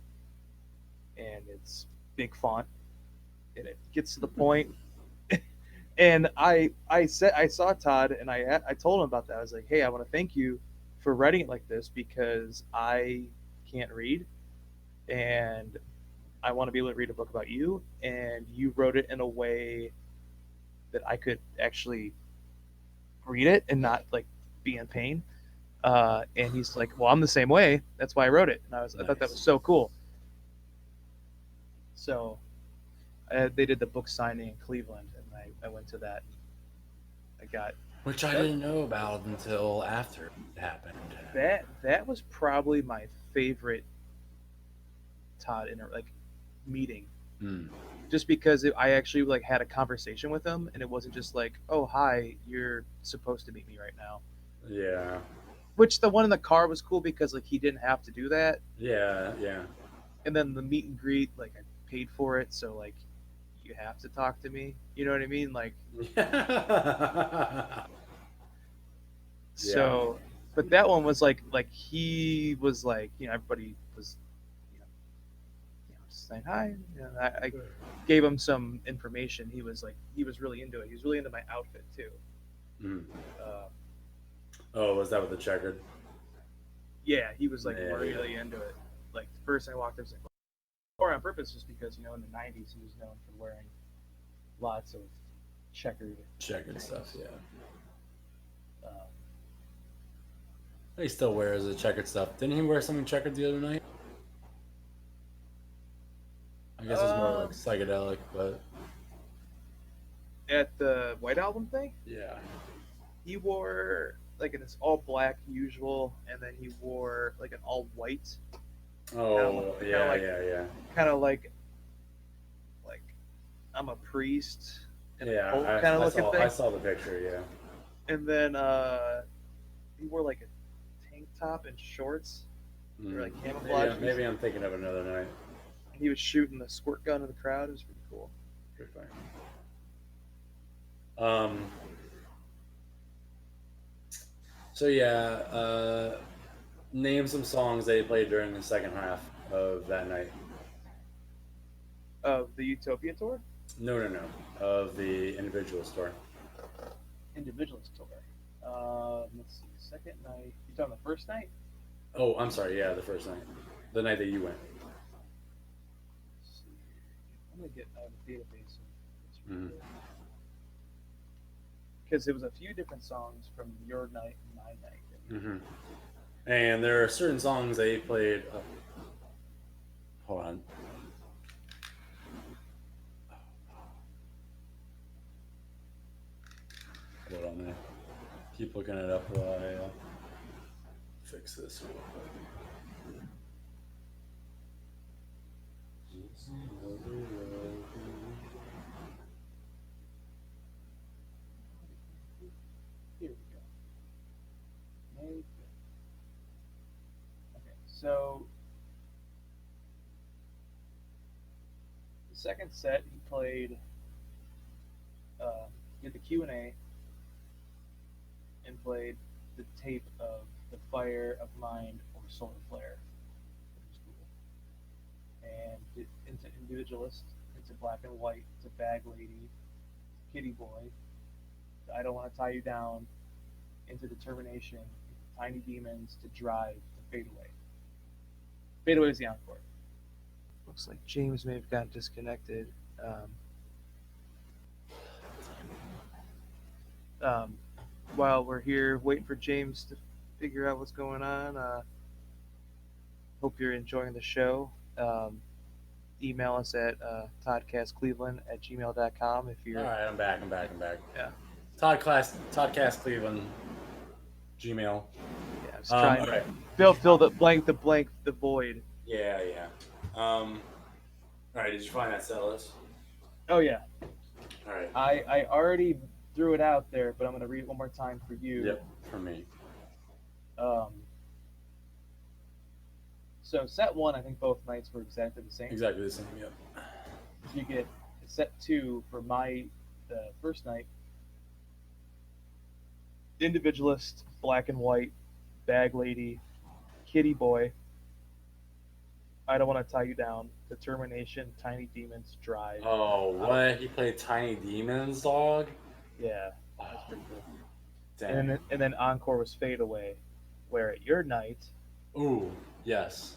and it's big font, and it gets to the point. And I saw Todd, and I told him about that. I was like, hey, I want to thank you for writing it like this because I can't read, and I want to be able to read a book about you, and you wrote it in a way that I could actually read it and not like be in pain. And he's like, well, I'm the same way. That's why I wrote it. And I thought that was so cool. So they did the book signing in Cleveland, and I went to that. I got Which I didn't know about until after it happened. that was probably my favorite Todd meeting, just because I actually like had a conversation with him, and it wasn't just like, oh hi, you're supposed to meet me right now. Yeah. Which the one in the car was cool because like he didn't have to do that. Yeah. Yeah. And then the meet and greet, like I paid for it, so like you have to talk to me. You know what I mean? Like so. But that one was like he was like, everybody was just saying hi. I gave him some information. He was really into it. He was really into my outfit too. Oh, was that with the checkered? Yeah, he was like really into it. Like the first time I walked up, I was like, or on purpose, just because in the '90s he was known for wearing lots of checkered stuff. Yeah. Um, He still wears the checkered stuff. Didn't he wear something checkered the other night? I guess it's more like psychedelic, but at the White Album thing, yeah. he wore like an all black usual, and then he wore like an all white. Oh, yeah. Kind of like I'm a priest. Yeah, kind of looking thing. I saw the picture. Yeah. And then he wore like a tank top and shorts, or like camouflage. Maybe I'm thinking of another night. He was shooting the squirt gun in the crowd. It was pretty cool. Pretty funny. So yeah, name some songs they played during the second half of that night. Of the Utopia tour? No. Of the Individualist tour. Individualist tour. Let's see. Second night. You talking the first night? Oh, I'm sorry. Yeah, the first night. The night that you went. Let's see. I'm gonna get out of the database. Because it was a few different songs from your night and my night. And there are certain songs they played. Hold on. Hold on there. Keep looking it up while I fix this real quick. Here we go. May 5th. Okay, so the second set he played. He had the Q&A and played the tape of The Fire of Mind or Solar Flare, which was cool. And into Individualist, into Black and White, to Bag Lady, Kitty Boy, to I Don't Want to Tie You Down, into Determination, into Tiny Demons, to Drive, to Fade Away. Fade Away is the encore. Looks like James may have gotten disconnected. While we're here waiting for James to figure out what's going on, hope you're enjoying the show. Email us at toddcastcleveland@gmail.com if you're. All right, I'm back. Yeah. Toddcastcleveland, Gmail. Yeah, I was trying to fill the void. Yeah, yeah. All right, did you find that set list? Oh yeah, All right. I already threw it out there, but I'm gonna read it one more time for you. Yep, for me. Um, so set one, I think both nights were exactly the same. Exactly the same. Yep. You get set two for my first night. Individualist, Black and White, Bag Lady, Kitty Boy, I Don't Want to Tie You Down, Determination, Tiny Demons, Drive. Oh, what? He played Tiny Demons, dog? Yeah, Oh, that's pretty cool. dang. And then encore was Fade Away, where at your night, Ooh, yes.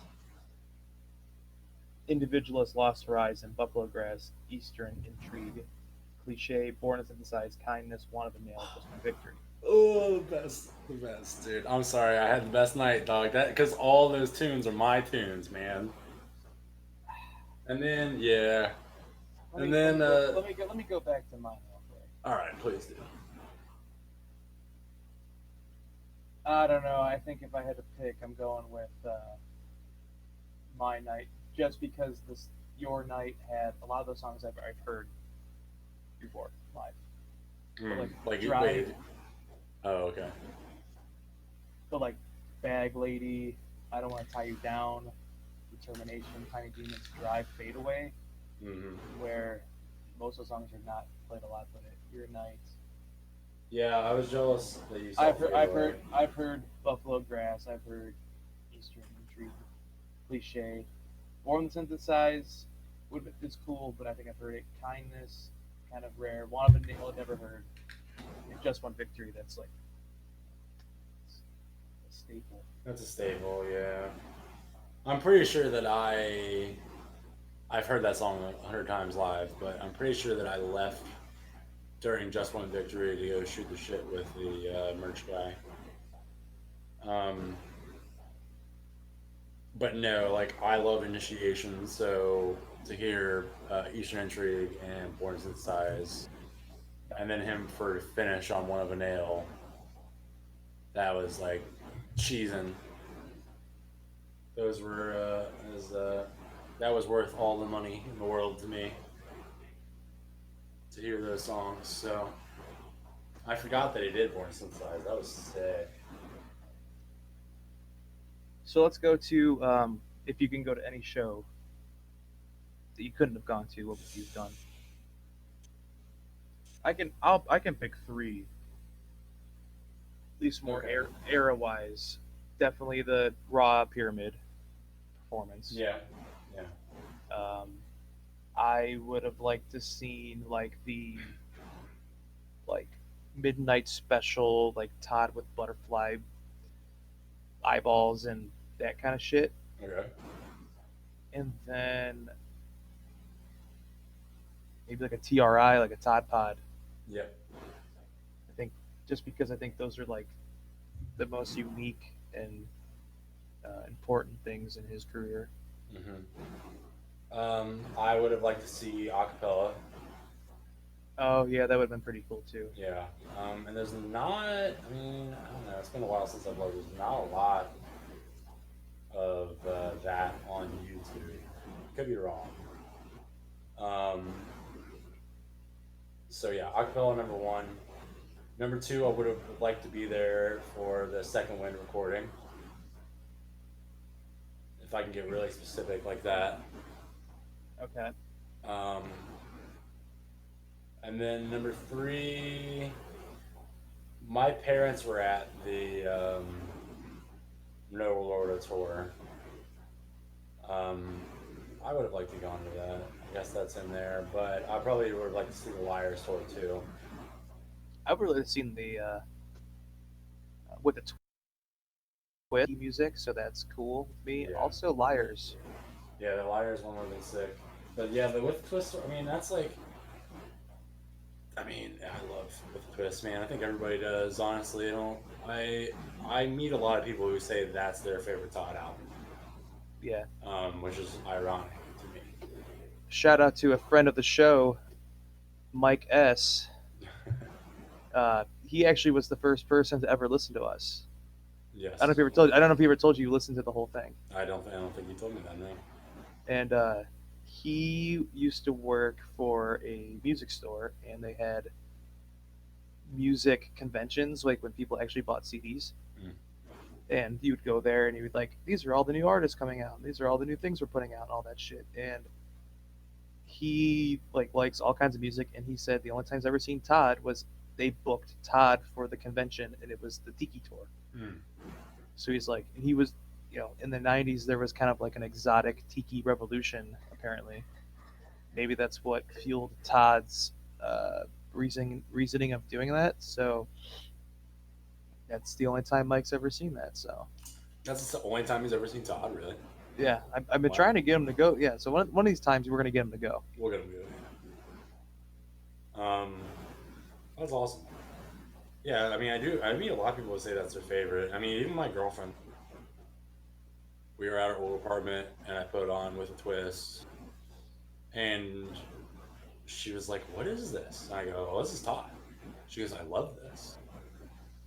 Individualist, Lost Horizon, Buffalo Grass, Eastern Intrigue, Cliche, Born to Synthesize, Kindness, One of a Nail, Just My Victory. Oh, the best, dude. I'm sorry, I had the best night, dog. That because all those tunes are my tunes, man. And then, yeah, Let and me, then, let me go back to mine real quick. all right, please do. I don't know. I think if I had to pick, I'm going with my night, just because your night had a lot of those songs I've heard before live. Like you Drive, wait. Oh, okay. but like Bag Lady, I Don't Want to Tie You Down, Determination, Tiny Demons, Drive, Fade Away, Mm-hmm. where most of the songs are not played a lot, but at your night. Yeah, I was jealous that you said I've heard Buffalo Grass, I've heard Eastern Intrigue, Cliche, Born to Synthesize is cool, but I think I've heard it. Kindness, kind of rare. One of a Nail, I've never heard. And Just One Victory, that's like a staple. That's a staple, yeah. I'm pretty sure that I've heard that song 100 times live, but I'm pretty sure that I left during Just One Victory to go shoot the shit with the merch guy. But no, like I love Initiation, so to hear Eastern Intrigue and Born to Synthesize, and then him for finish on One of a Nail, that was like cheesing. Those were that was worth all the money in the world to me to hear those songs. So I forgot that he did Born to Synthesize. That was sick. So let's go to if you can go to any show that you couldn't have gone to, what would you have done? I can pick three, at least more Okay. era wise. Definitely the Raw Pyramid performance. Yeah, yeah. I would have liked to seen like the like midnight special, like Todd with butterfly eyeballs and that kind of shit. Okay. And then maybe like a TRI, like a Todd Pod. Yeah. I think just because I think those are like the most unique and important things in his career. I would have liked to see acapella. Oh yeah, that would have been pretty cool too. Yeah. And there's not. I mean, I don't know. It's been a while since I've looked. There's not a lot of that on YouTube. Could be wrong. So yeah, acapella number one. Number two, I would have liked to be there for the Second Wind recording. If I can get really specific like that. Okay. And then number three, my parents were at the No Lorda tour. I would have liked to go on to that. I guess that's in there, but I probably would have liked to see the Liars tour too. I would really have seen the with the twist music, so that's cool with me. Yeah. Also, Liars. Yeah, the Liars one would have been sick. But yeah, the With Twist, I mean, that's like, I mean, I love With Twist, man. I think everybody does, honestly. I meet a lot of people who say that's their favorite Todd album. Yeah. Which is ironic to me. Shout out to a friend of the show, Mike S. He actually was the first person to ever listen to us. Yes. I don't know if you ever told. I don't know if he ever told you listened to the whole thing. I don't think you told me that. No. And he used to work for a music store, and they had music conventions, like when people actually bought CDs. Mm. And he would go there, and he would like, these are all the new artists coming out. These are all the new things we're putting out, and all that shit. And he like likes all kinds of music, and he said the only times I've ever seen Todd was they booked Todd for the convention, and it was the Tiki Tour. Mm. So he's like, and he was, in the '90s there was kind of like an exotic tiki revolution. Apparently, maybe that's what fueled Todd's reasoning of doing that. So that's the only time Mike's ever seen that. So That's the only time he's ever seen Todd, really. yeah, I've been Wow. trying to get him to go. Yeah, so one of these times we're gonna get him to go. We'll get him to do it. That's awesome. Yeah, I mean, I meet a lot of people who say that's their favorite. I mean, even my girlfriend. We were at our old apartment, and I put on With a Twist, and she was like, "What is this?" And I go, "Oh, this is Todd." She goes, "I love this."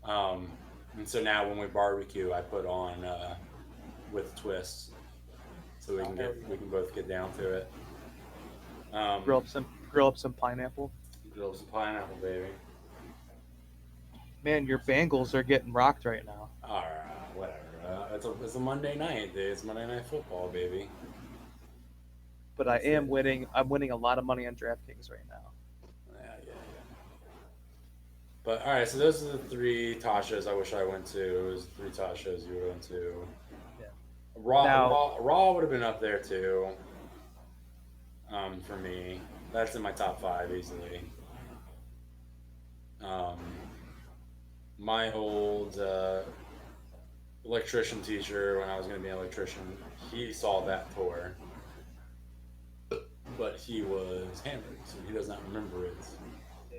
And so now when we barbecue, I put on With a Twist, so we can both get down to it. Grill up some pineapple. Grill some pineapple, baby. Man, your Bengals are getting rocked right now. All right, whatever. It's a Monday night, dude. It's Monday Night Football, baby. But I am winning. I'm winning a lot of money on DraftKings right now. Yeah. But all right, so those are the 3 Tashas I wish I went to. It was 3 Tashas you went to. Yeah. Raw would have been up there too. For me, that's in my top 5 easily. My old electrician teacher, when I was going to be an electrician, he saw that tour, but he was hammered, so he does not remember it.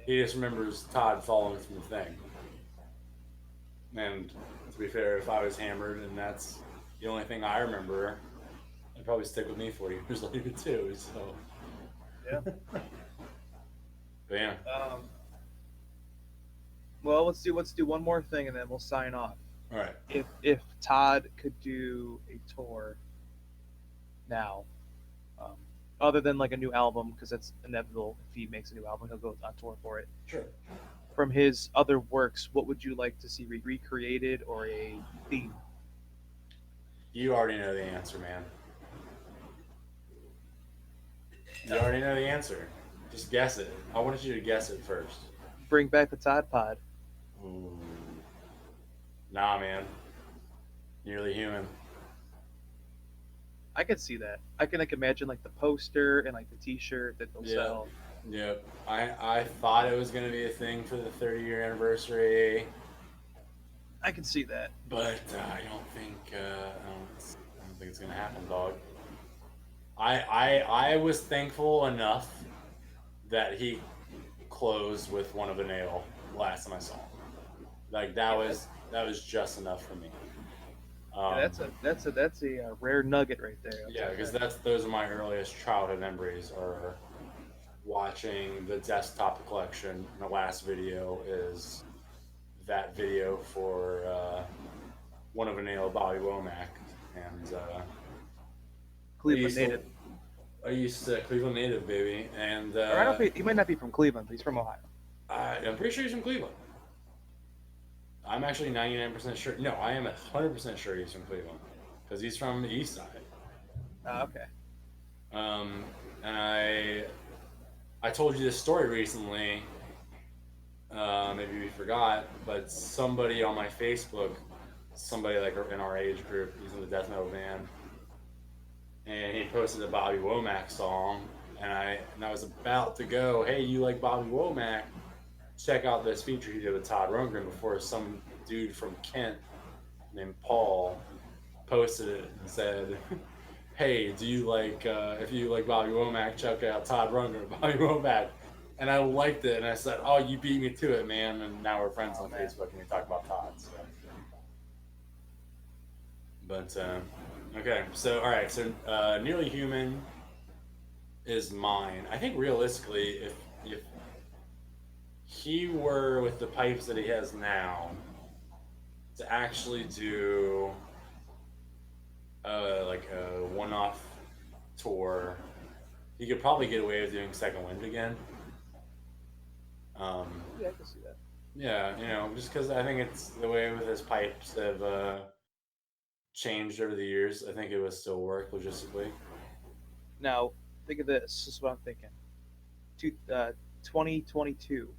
He just remembers Todd falling from the thing. And to be fair, if I was hammered and that's the only thing I remember, it'd probably stick with me 40 years later too. So Yeah. but yeah. Well, let's do one more thing, and then we'll sign off. All right. If Todd could do a tour now, other than like a new album, because that's inevitable. If he makes a new album, he'll go on tour for it. Sure. From his other works, what would you like to see recreated or a theme? You already know the answer, man. You already know the answer. Just guess it. I wanted you to guess it first. Bring back the Todd Pod. Ooh. Nah, man. Nearly Human. I could see that. I can like imagine like the poster and like the T-shirt that they'll sell. Yep. I thought it was gonna be a thing for the 30-year anniversary, I can see that. but I don't think it's gonna happen, dog. I was thankful enough that he closed with One of a Nail last time I saw him. Like that was just enough for me. That's a rare nugget right there. Yeah, because those are my earliest childhood memories are watching the desktop collection. And the last video is that video for One of a Nail, Bobby Womack, and Cleveland native. I used to Cleveland native, baby, and Or I don't think, he might not be from Cleveland, but he's from Ohio. I'm pretty sure he's from Cleveland. I'm actually 99% sure. No, I am 100% sure he's from Cleveland because he's from the East Side. Oh, okay. And I told you this story recently. Maybe we forgot, but somebody on my Facebook, somebody like in our age group, he's in the death metal band, and he posted a Bobby Womack song, and I was about to go, hey, you like Bobby Womack? Check out this feature he did with Todd Rundgren before some dude from Kent named Paul posted it and said, hey, do you like, if you like Bobby Womack, check out Todd Rundgren, Bobby Womack. And I liked it, and I said, oh, you beat me to it, man. And now we're friends on Facebook, and we talk about Todd. So. But, okay, so, all right, so Nearly Human is mine. I think realistically, if he were with the pipes that he has now to actually do like a one-off tour. He could probably get away with doing Second Wind again. Yeah, I can see that. Yeah, you know, just because I think it's the way with his pipes have changed over the years. I think it would still work logistically. Now, think of this. This is what I'm thinking. 2022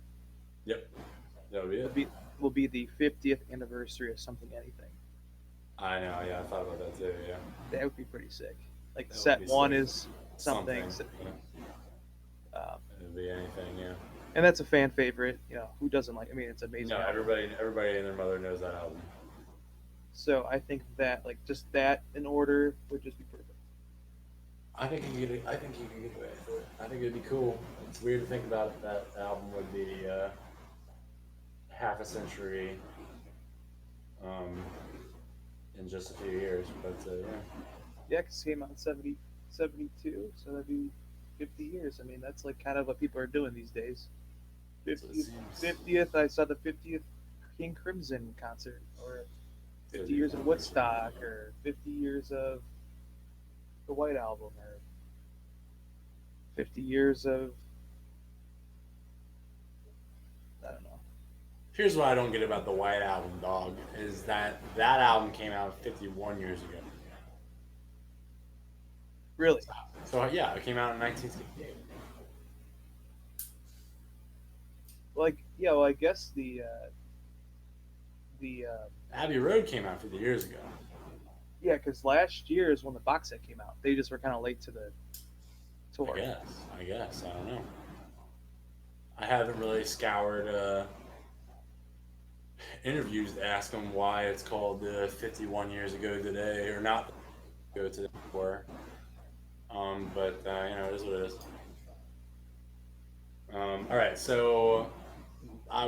Yep, that would be will it. be the 50th anniversary of Something Anything. I know. Yeah, I thought about that too. Yeah, That would be pretty sick. Like That set would be one sick. is something, Yeah. um, It'd be anything. Yeah. and that's a fan favorite. You know, who doesn't like? I mean, it's amazing. No, album. everybody and their mother knows that album. So I think that like just that in order would just be perfect. I think you could. I think you could get away with it. I think it'd be cool. It's weird to think about it. That album would be half a century, in just a few years. But yeah, Yeah, 'cause it came out in 72, so that'd be 50 years. I mean, that's like kind of what people are doing these days. That's what it 50th, seems. 50th, I saw the 50th King Crimson concert, or 50 years of Woodstock, or 50 years of the White Album, or 50 years of, I don't know. Here's what I don't get about the White Album, dog, is that that album came out 51 years ago. Really? So yeah, it came out in 1968. Like, yeah, well, I guess the Abbey Road came out 50 years ago. yeah, because last year is when the box set came out. They just were kind of late to the tour. I guess. I don't know. I haven't really scoured interviews to ask them why it's called 51 years ago today, or not go to the tour. But you know, it is what it is. All right, so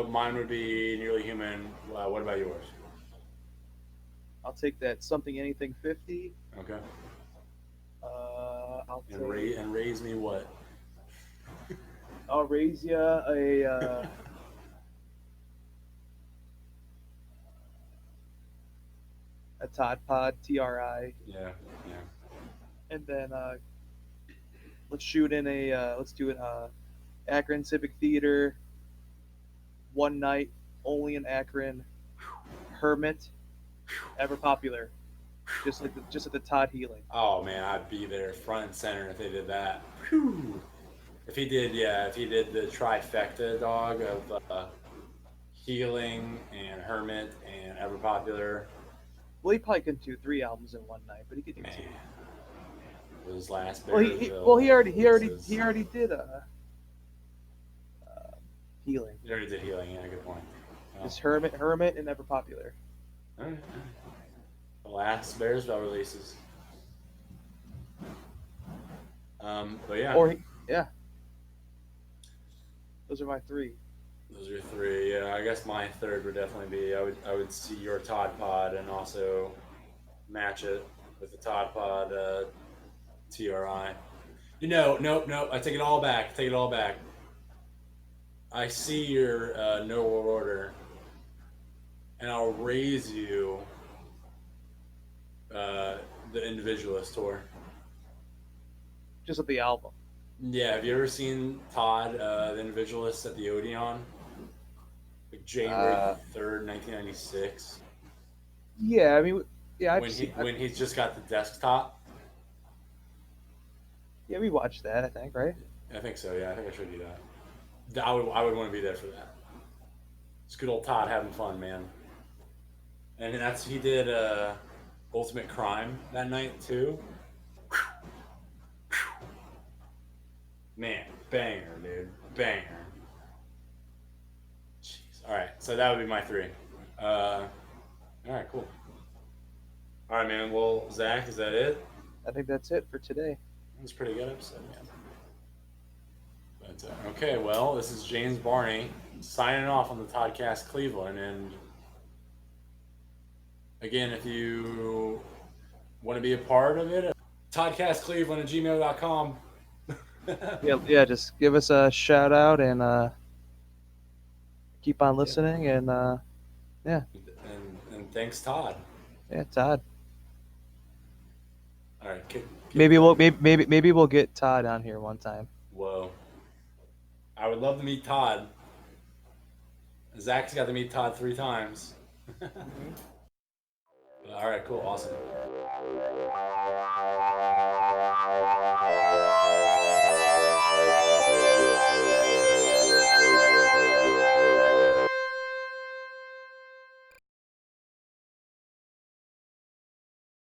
mine would be Nearly Human. What about yours? I'll take that Something Anything 50. Okay. I'll And, take. and raise me what? I'll raise you a Todd Pod TRI, Yeah, yeah. and then let's shoot in let's do it Akron Civic Theater, one night only in Akron, Hermit, ever popular, just at the Todd Healing. Oh man, I'd be there front and center if they did that. Whew. If he did the trifecta, dog, of Healing and Hermit and Ever Popular. Well, he probably couldn't do 3 albums in one night, but he could do Man, 2. those last. Well, he already did Healing. He already did Healing. Yeah, good point. Well, It's Hermit, and Ever Popular. all right. The last Bearsville releases. But yeah. Yeah. Those are my 3. Those are 3. Yeah, I guess my third would definitely be I would see your Todd Pod and also match it with the Todd Pod TRI. You know, nope. I take it all back. I see your No World Order, and I'll raise you the Individualist tour. Just at the album. Yeah, have you ever seen Todd, the Individualist at the Odeon? Like January 3rd, 1996. Yeah, I mean, yeah, When he's just got the desktop. Yeah, we watched that, I think, right? I think so. Yeah, I think I should do that. I would want to be there for that. It's good old Todd having fun, man. And he did Ultimate Crime that night too. Man, banger, dude, banger. Jeez. All right, so that would be my 3. All right, cool. All right, man. Well, Zach, is that it? I think that's it for today. That was a pretty good episode, man. But okay, well, this is James Barney signing off on the Toddcast Cleveland, and again, if you want to be a part of it, toddcastcleveland@gmail.com. Yeah, just give us a shout out and keep on listening, and yeah. And thanks, Todd. Yeah, Todd. All right, Maybe we'll get Todd on here one time. Whoa. I would love to meet Todd. Zach's got to meet Todd 3 times. All right, cool, awesome.